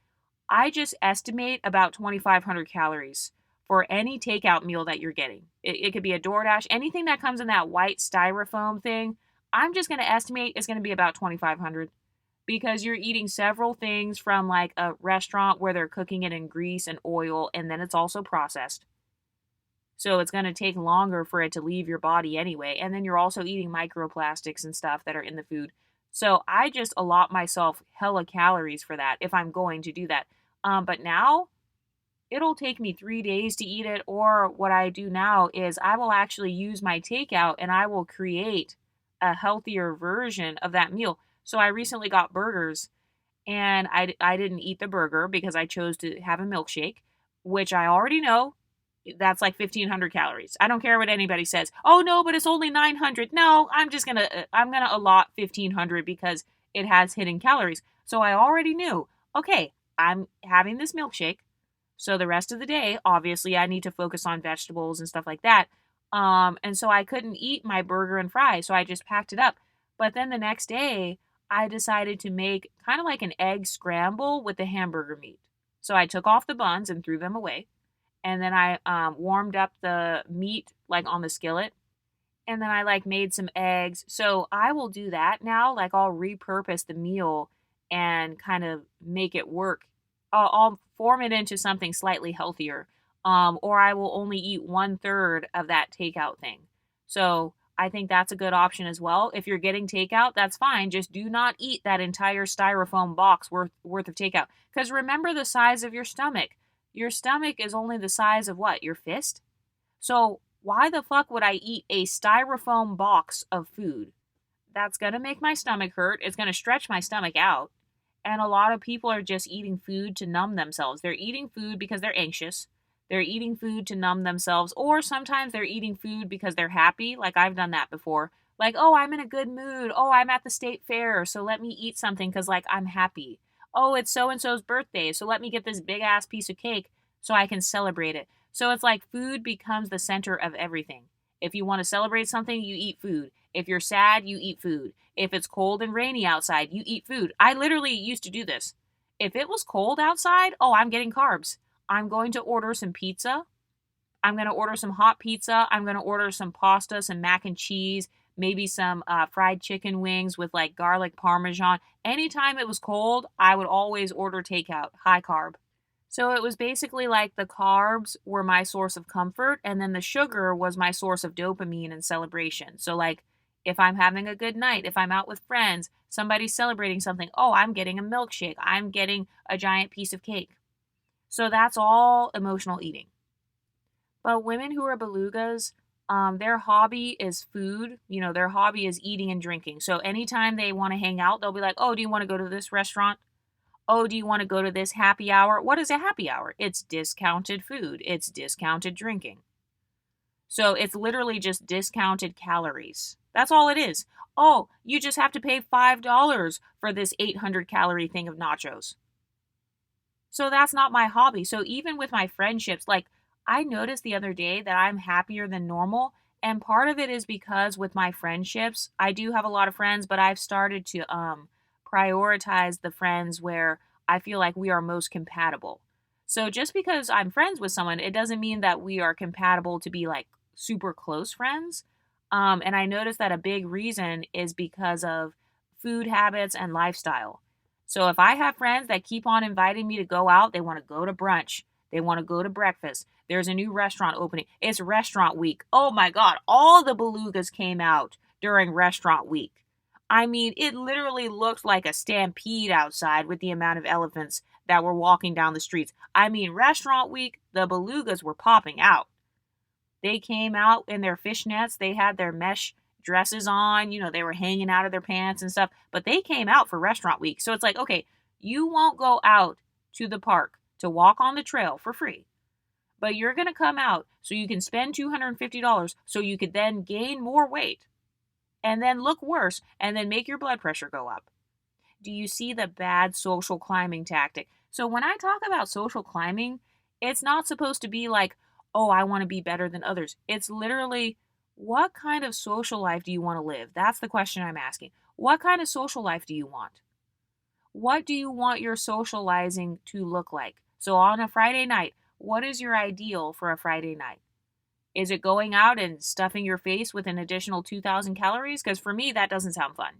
I just estimate about 2,500 calories for any takeout meal that you're getting. It could be a DoorDash, anything that comes in that white styrofoam thing. I'm just going to estimate it's going to be about 2,500 because you're eating several things from like a restaurant where they're cooking it in grease and oil and then it's also processed. So it's going to take longer for it to leave your body anyway. And then you're also eating microplastics and stuff that are in the food. So I just allot myself hella calories for that if I'm going to do that. But now it'll take me 3 days to eat it. Or what I do now is I will actually use my takeout and I will create a healthier version of that meal. So I recently got burgers and I didn't eat the burger because I chose to have a milkshake, which I already know that's like 1,500 calories. I don't care what anybody says. Oh no, but it's only 900. No, I'm gonna allot 1,500 because it has hidden calories. So I already knew. Okay, I'm having this milkshake. So the rest of the day, obviously, I need to focus on vegetables and stuff like that. And so I couldn't eat my burger and fries, so I just packed it up. But then the next day, I decided to make kind of like an egg scramble with the hamburger meat. So I took off the buns and threw them away and then I warmed up the meat like on the skillet and then I like made some eggs. So I will do that now. Like I'll repurpose the meal and kind of make it work. I'll form it into something slightly healthier. Or I will only eat 1/3 of that takeout thing. So I think that's a good option as well. If you're getting takeout, that's fine. Just do not eat that entire styrofoam box worth of takeout. Because remember the size of your stomach. Your stomach is only the size of what? Your fist? So why the fuck would I eat a styrofoam box of food? That's going to make my stomach hurt. It's going to stretch my stomach out. And a lot of people are just eating food to numb themselves. They're eating food because they're anxious. They're eating food to numb themselves. Or sometimes they're eating food because they're happy. Like I've done that before. Like, oh, I'm in a good mood. Oh, I'm at the state fair. So let me eat something because, like, I'm happy. Oh, it's so and so's birthday. So let me get this big ass piece of cake so I can celebrate it. So it's like food becomes the center of everything. If you want to celebrate something, you eat food. If you're sad, you eat food. If it's cold and rainy outside, you eat food. I literally used to do this. If it was cold outside, oh, I'm getting carbs. I'm going to order some pizza. I'm going to order some hot pizza. I'm going to order some pasta, some mac and cheese, maybe some fried chicken wings with like garlic parmesan. Anytime it was cold, I would always order takeout, high carb. So it was basically like the carbs were my source of comfort, and then the sugar was my source of dopamine and celebration. So, like, if I'm having a good night, if I'm out with friends, somebody's celebrating something, oh, I'm getting a milkshake, I'm getting a giant piece of cake. So that's all emotional eating. But women who are belugas, their hobby is food. You know, their hobby is eating and drinking. So anytime they want to hang out, they'll be like, oh, do you want to go to this restaurant? Oh, do you want to go to this happy hour? What is a happy hour? It's discounted food, it's discounted drinking. So it's literally just discounted calories. That's all it is. Oh, you just have to pay $5 for this 800 calorie thing of nachos. So that's not my hobby. So even with my friendships, like I noticed the other day that I'm happier than normal. And part of it is because with my friendships, I do have a lot of friends, but I've started to prioritize the friends where I feel like we are most compatible. So just because I'm friends with someone, it doesn't mean that we are compatible to be like super close friends. And I noticed that a big reason is because of food habits and lifestyle. So if I have friends that keep on inviting me to go out, they want to go to brunch, They want to go to breakfast. There's a new restaurant opening. It's restaurant week. Oh my God. All the belugas came out during restaurant week. I mean, it literally looked like a stampede outside with the amount of elephants that were walking down the streets. I mean, restaurant week, the belugas were popping out. They came out in their fishnets. They had their mesh dresses on. They were hanging out of their pants and stuff. But they came out for restaurant week. So it's like, okay, you won't go out to the park to walk on the trail for free. But you're going to come out so you can spend $250 so you could then gain more weight and then look worse and then make your blood pressure go up. Do you see the bad social climbing tactic? So when I talk about social climbing, it's not supposed to be like, oh, I want to be better than others. It's literally, what kind of social life do you want to live? That's the question I'm asking. What kind of social life do you want? What do you want your socializing to look like? So on a Friday night, what is your ideal for a Friday night? Is it going out and stuffing your face with an additional 2,000 calories? Because for me, that doesn't sound fun.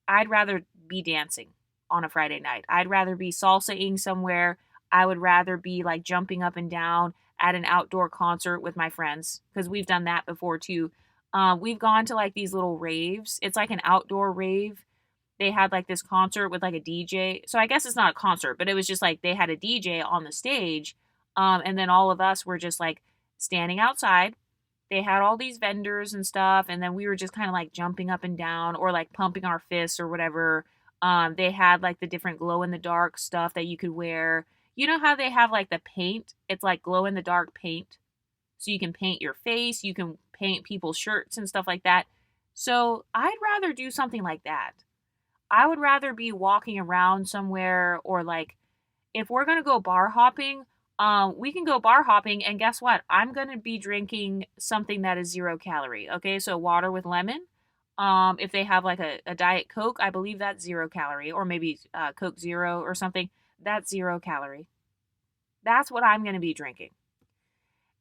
I'd rather be dancing on a Friday night. I'd rather be salsa-ing somewhere. I would rather be like jumping up and down at an outdoor concert with my friends, because we've done that before too. We've gone to like these little raves. It's like an outdoor rave. They had like this concert with like a DJ. So I guess it's not a concert, but it was just like they had a DJ on the stage. And then all of us were just like standing outside. They had all these vendors and stuff, and then we were just kind of like jumping up and down or like pumping our fists or whatever. They had like the different glow in the dark stuff that you could wear. You know how they have like the paint? It's like glow in the dark paint. So you can paint your face, you can paint people's shirts and stuff like that. So I'd rather do something like that. I would rather be walking around somewhere, or like if we're going to go bar hopping, we can go bar hopping, and guess what? I'm going to be drinking something that is 0 calorie. Okay, so water with lemon. If they have like a Diet Coke, I believe that's 0 calorie, or maybe Coke Zero or something. That's 0 calorie. That's what I'm going to be drinking.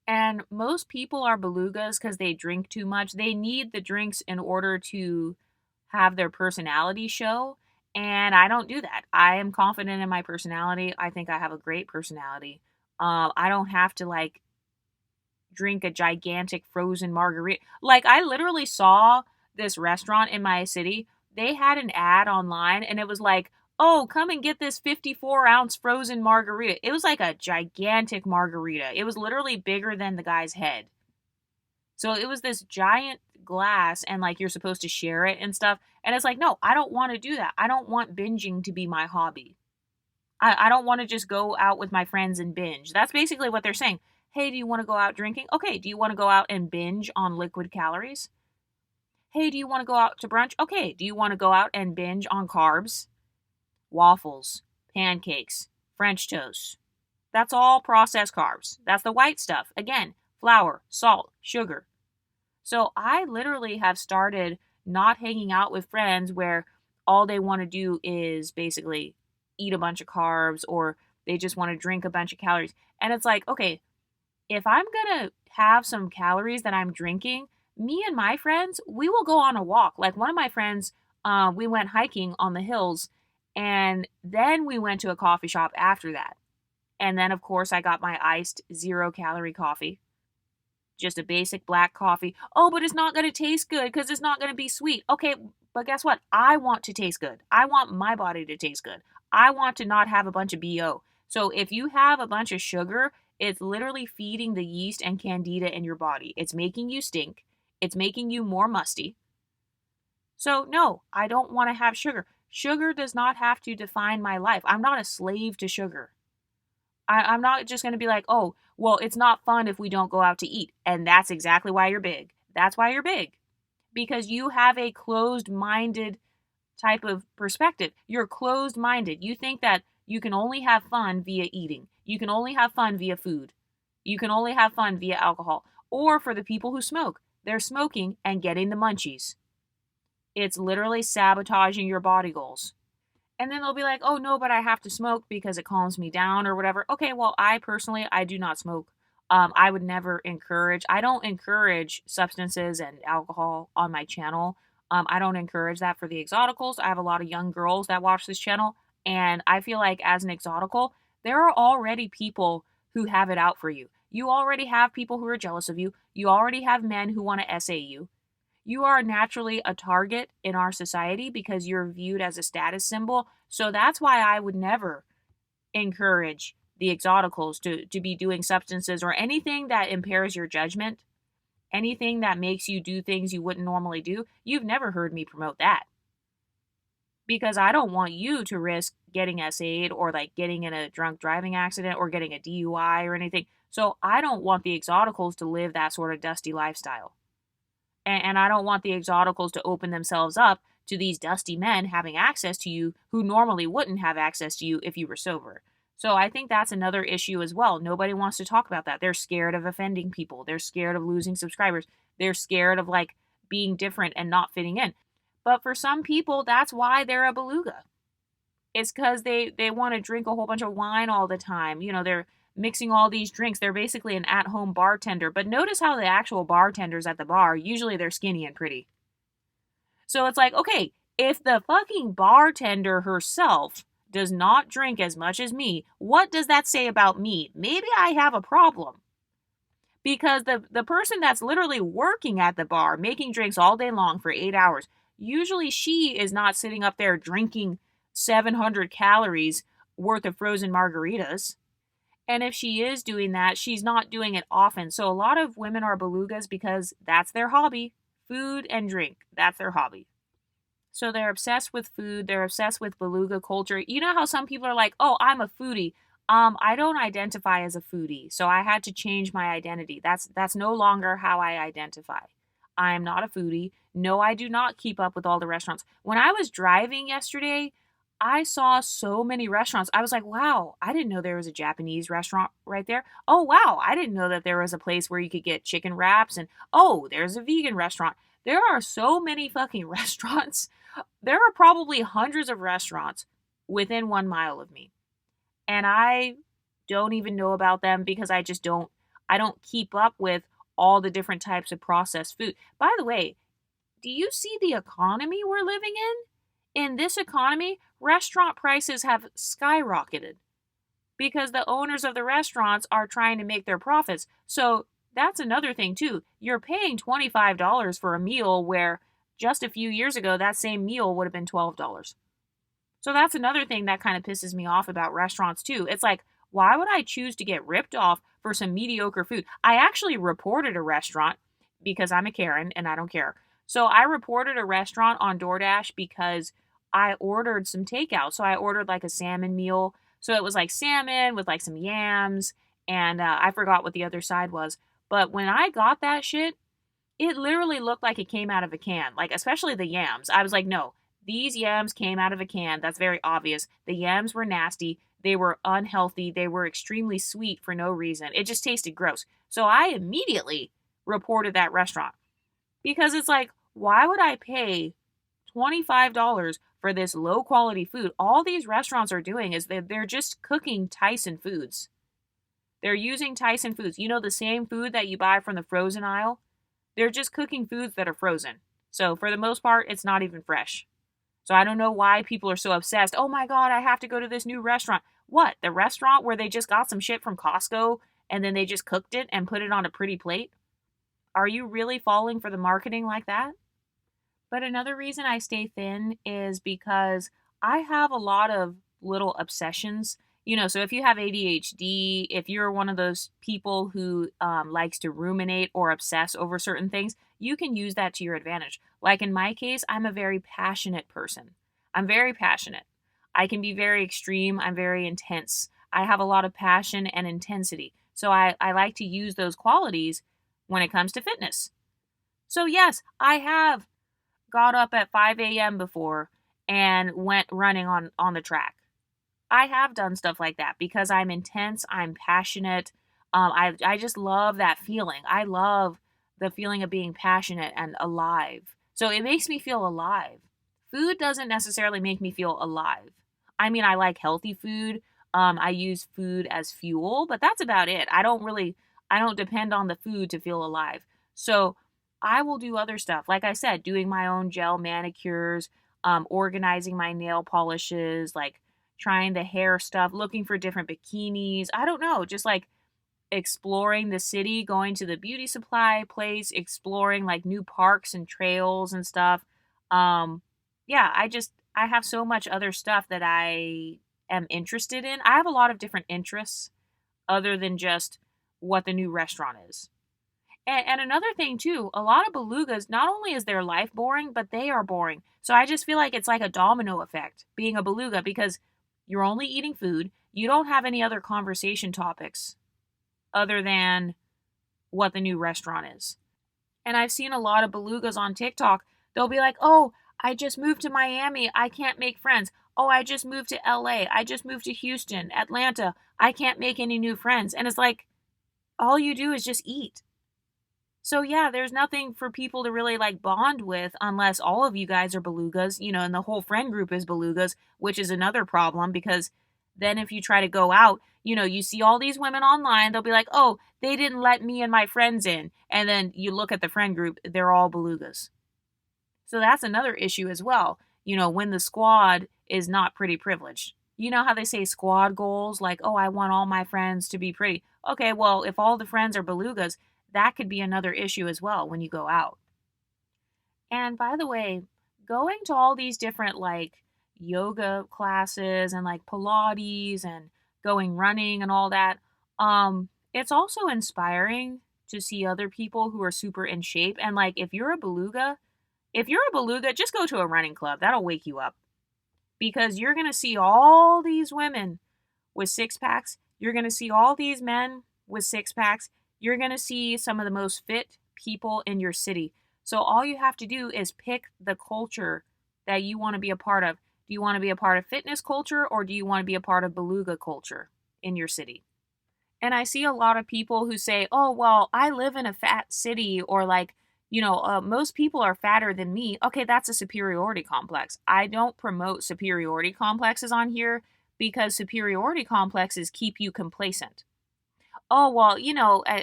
And most people are belugas because they drink too much. They need the drinks in order to have their personality show. And I don't do that. I am confident in my personality. I think I have a great personality. I don't have to like drink a gigantic frozen margarita. Like, I literally saw this restaurant in my city. They had an ad online and it was like, oh, come and get this 54-ounce frozen margarita. It was like a gigantic margarita. It was literally bigger than the guy's head. So it was this giant glass, and like you're supposed to share it and stuff. And it's like, no, I don't want to do that. I don't want binging to be my hobby. I don't want to just go out with my friends and binge. That's basically what they're saying. Hey, do you want to go out drinking? Okay, do you want to go out and binge on liquid calories? Hey, do you want to go out to brunch? Okay, do you want to go out and binge on carbs? Waffles, pancakes, French toast. That's all processed carbs. That's the white stuff. Again, flour, salt, sugar. So I literally have started not hanging out with friends where all they want to do is basically eat a bunch of carbs, or they just want to drink a bunch of calories. And it's like, okay, if I'm going to have some calories that I'm drinking, me and my friends, we will go on a walk. Like one of my friends, we went hiking on the hills, and then we went to a coffee shop after that. And then, of course, I got my iced 0 calorie coffee. Just a basic black coffee. Oh, but it's not going to taste good because it's not going to be sweet. Okay, but guess what? I want to taste good. I want my body to taste good. I want to not have a bunch of BO. So if you have a bunch of sugar, it's literally feeding the yeast and candida in your body. It's making you stink. It's making you more musty. So no, I don't want to have sugar. Sugar does not have to define my life. I'm not a slave to sugar. I'm not just going to be like, oh, well, it's not fun if we don't go out to eat. And that's exactly why you're big. That's why you're big. Because you have a closed-minded type of perspective. You're closed-minded. You think that you can only have fun via eating. You can only have fun via food. You can only have fun via alcohol. Or for the people who smoke, they're smoking and getting the munchies. It's literally sabotaging your body goals. And then they'll be like, oh no, but I have to smoke because it calms me down or whatever. Okay, well, I do not smoke. I would never I don't encourage substances and alcohol on my channel. I don't encourage that for the exoticals. I have a lot of young girls that watch this channel. And I feel like as an exotical, there are already people who have it out for you. You already have people who are jealous of you. You already have men who want to essay you. You are naturally a target in our society because you're viewed as a status symbol. So that's why I would never encourage the exoticals to be doing substances or anything that impairs your judgment, anything that makes you do things you wouldn't normally do. You've never heard me promote that because I don't want you to risk getting essayed or like getting in a drunk driving accident or getting a DUI or anything. So I don't want the exoticals to live that sort of dusty lifestyle. And I don't want the exoticals to open themselves up to these dusty men having access to you who normally wouldn't have access to you if you were sober. So I think that's another issue as well. Nobody wants to talk about that. They're scared of offending people. They're scared of losing subscribers. They're scared of like being different and not fitting in. But for some people, that's why they're a beluga. It's because they want to drink a whole bunch of wine all the time. You know, they're mixing all these drinks. They're basically an at-home bartender. But notice how the actual bartenders at the bar, usually they're skinny and pretty. So it's like, okay, if the fucking bartender herself does not drink as much as me, what does that say about me? Maybe I have a problem. Because the person that's literally working at the bar, making drinks all day long for 8 hours, usually she is not sitting up there drinking 700 calories worth of frozen margaritas. And if she is doing that, she's not doing it often. So a lot of women are belugas because that's their hobby. Food and drink. That's their hobby. So they're obsessed with food. They're obsessed with beluga culture. You know how some people are like, oh, I'm a foodie. I don't identify as a foodie. So I had to change my identity. That's no longer how I identify. I am not a foodie. No, I do not keep up with all the restaurants. When I was driving yesterday, I saw so many restaurants. I was like, wow, I didn't know there was a Japanese restaurant right there. Oh, wow, I didn't know that there was a place where you could get chicken wraps. And oh, there's a vegan restaurant. There are so many fucking restaurants. There are probably hundreds of restaurants within 1 mile of me. And I don't even know about them because I don't keep up with all the different types of processed food. By the way, do you see the economy we're living in? In this economy, restaurant prices have skyrocketed because the owners of the restaurants are trying to make their profits. So that's another thing too. You're paying $25 for a meal where just a few years ago that same meal would have been $12. So that's another thing that kind of pisses me off about restaurants too. It's like, why would I choose to get ripped off for some mediocre food? I actually reported a restaurant because I'm a Karen and I don't care. So I reported a restaurant on DoorDash because I ordered some takeout. So I ordered like a salmon meal. So it was like salmon with like some yams and I forgot what the other side was. But when I got that shit, it literally looked like it came out of a can. Like, especially the yams. I was like, no, these yams came out of a can. That's very obvious. The yams were nasty. They were unhealthy. They were extremely sweet for no reason. It just tasted gross. So I immediately reported that restaurant because it's like, why would I pay $25 for this low quality food? All these restaurants are doing is they're just cooking Tyson foods. They're using Tyson foods. You know, the same food that you buy from the frozen aisle? They're just cooking foods that are frozen. So for the most part, it's not even fresh. So I don't know why people are so obsessed. Oh my God, I have to go to this new restaurant. What? The restaurant where they just got some shit from Costco and then they just cooked it and put it on a pretty plate? Are you really falling for the marketing like that? But another reason I stay thin is because I have a lot of little obsessions. You know, so if you have ADHD, if you're one of those people who likes to ruminate or obsess over certain things, you can use that to your advantage. Like in my case, I'm a very passionate person. I'm very passionate. I can be very extreme. I'm very intense. I have a lot of passion and intensity. So I like to use those qualities when it comes to fitness. So yes, I have got up at 5 a.m. before and went running on the track. I have done stuff like that because I'm intense, I'm passionate. I just love that feeling. I love the feeling of being passionate and alive. So it makes me feel alive. Food doesn't necessarily make me feel alive. I mean, I like healthy food. I use food as fuel, but that's about it. I don't depend on the food to feel alive. So I will do other stuff. Like I said, doing my own gel manicures, organizing my nail polishes, like trying the hair stuff, looking for different bikinis. I don't know, just like exploring the city, going to the beauty supply place, exploring like new parks and trails and stuff. Um yeah, I have so much other stuff that I am interested in. I have a lot of different interests other than just what the new restaurant is. And another thing too, a lot of belugas, not only is their life boring, but they are boring. So I just feel like it's like a domino effect being a beluga because you're only eating food. You don't have any other conversation topics other than what the new restaurant is. And I've seen a lot of belugas on TikTok. They'll be like, oh, I just moved to Miami. I can't make friends. Oh, I just moved to LA. I just moved to Houston, Atlanta. I can't make any new friends. And it's like, all you do is just eat. So yeah, there's nothing for people to really like bond with unless all of you guys are belugas, and the whole friend group is belugas, which is another problem because then if you try to go out, you see all these women online, they'll be like, "Oh, they didn't let me and my friends in." And then you look at the friend group, they're all belugas. So that's another issue as well. When the squad is not pretty privileged. You know how they say squad goals, like, oh, I want all my friends to be pretty. Okay, well, if all the friends are belugas, that could be another issue as well when you go out. And by the way, going to all these different like yoga classes and like Pilates and going running and all that, it's also inspiring to see other people who are super in shape. And like if you're a beluga, just go to a running club. That'll wake you up because you're going to see all these women with six packs. You're going to see all these men with six packs. You're going to see some of the most fit people in your city. So all you have to do is pick the culture that you want to be a part of. Do you want to be a part of fitness culture or do you want to be a part of beluga culture in your city? And I see a lot of people who say, oh, well, I live in a fat city, or like, most people are fatter than me. Okay, that's a superiority complex. I don't promote superiority complexes on here because superiority complexes keep you complacent. Oh, well,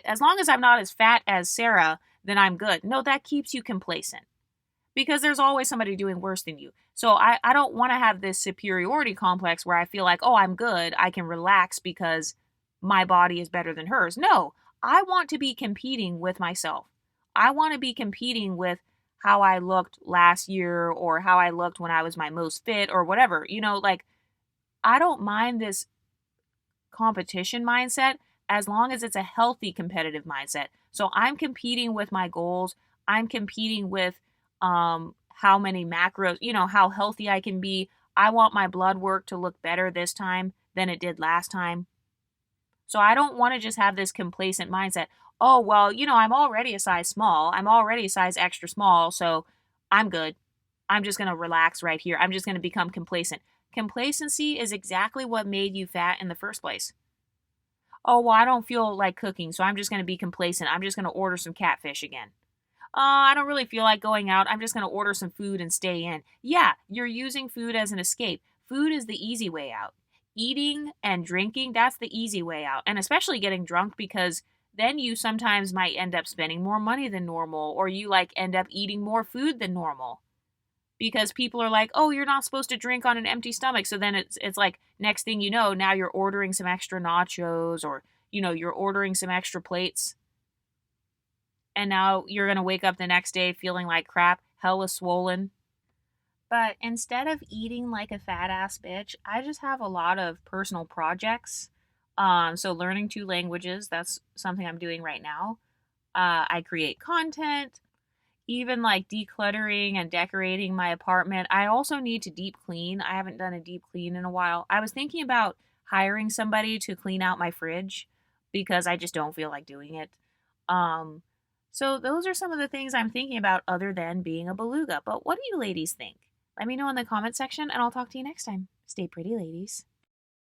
as long as I'm not as fat as Sarah, then I'm good. No, that keeps you complacent because there's always somebody doing worse than you. So I don't want to have this superiority complex where I feel like, oh, I'm good. I can relax because my body is better than hers. No, I want to be competing with myself. I want to be competing with how I looked last year or how I looked when I was my most fit or whatever. Like I don't mind this competition mindset as long as it's a healthy competitive mindset. So I'm competing with my goals. I'm competing with how many macros, how healthy I can be. I want my blood work to look better this time than it did last time. So I don't want to just have this complacent mindset. Oh, well, I'm already a size small. I'm already a size extra small, so I'm good. I'm just going to relax right here. I'm just going to become complacent. Complacency is exactly what made you fat in the first place. Oh, well, I don't feel like cooking, so I'm just going to be complacent. I'm just going to order some catfish again. I don't really feel like going out. I'm just going to order some food and stay in. Yeah, you're using food as an escape. Food is the easy way out. Eating and drinking, that's the easy way out. And especially getting drunk because then you sometimes might end up spending more money than normal or you like end up eating more food than normal because people are like, "Oh, you're not supposed to drink on an empty stomach." So then it's like next thing you know, now you're ordering some extra nachos or you're ordering some extra plates. And now you're going to wake up the next day feeling like crap, hella swollen. But instead of eating like a fat ass bitch, I just have a lot of personal projects. So learning two languages, that's something I'm doing right now. I create content, even like decluttering and decorating my apartment. I also need to deep clean. I haven't done a deep clean in a while. I was thinking about hiring somebody to clean out my fridge because I just don't feel like doing it. Um, so those are some of the things I'm thinking about other than being a beluga. But what do you ladies think? Let me know in the comment section and I'll talk to you next time. Stay pretty, ladies.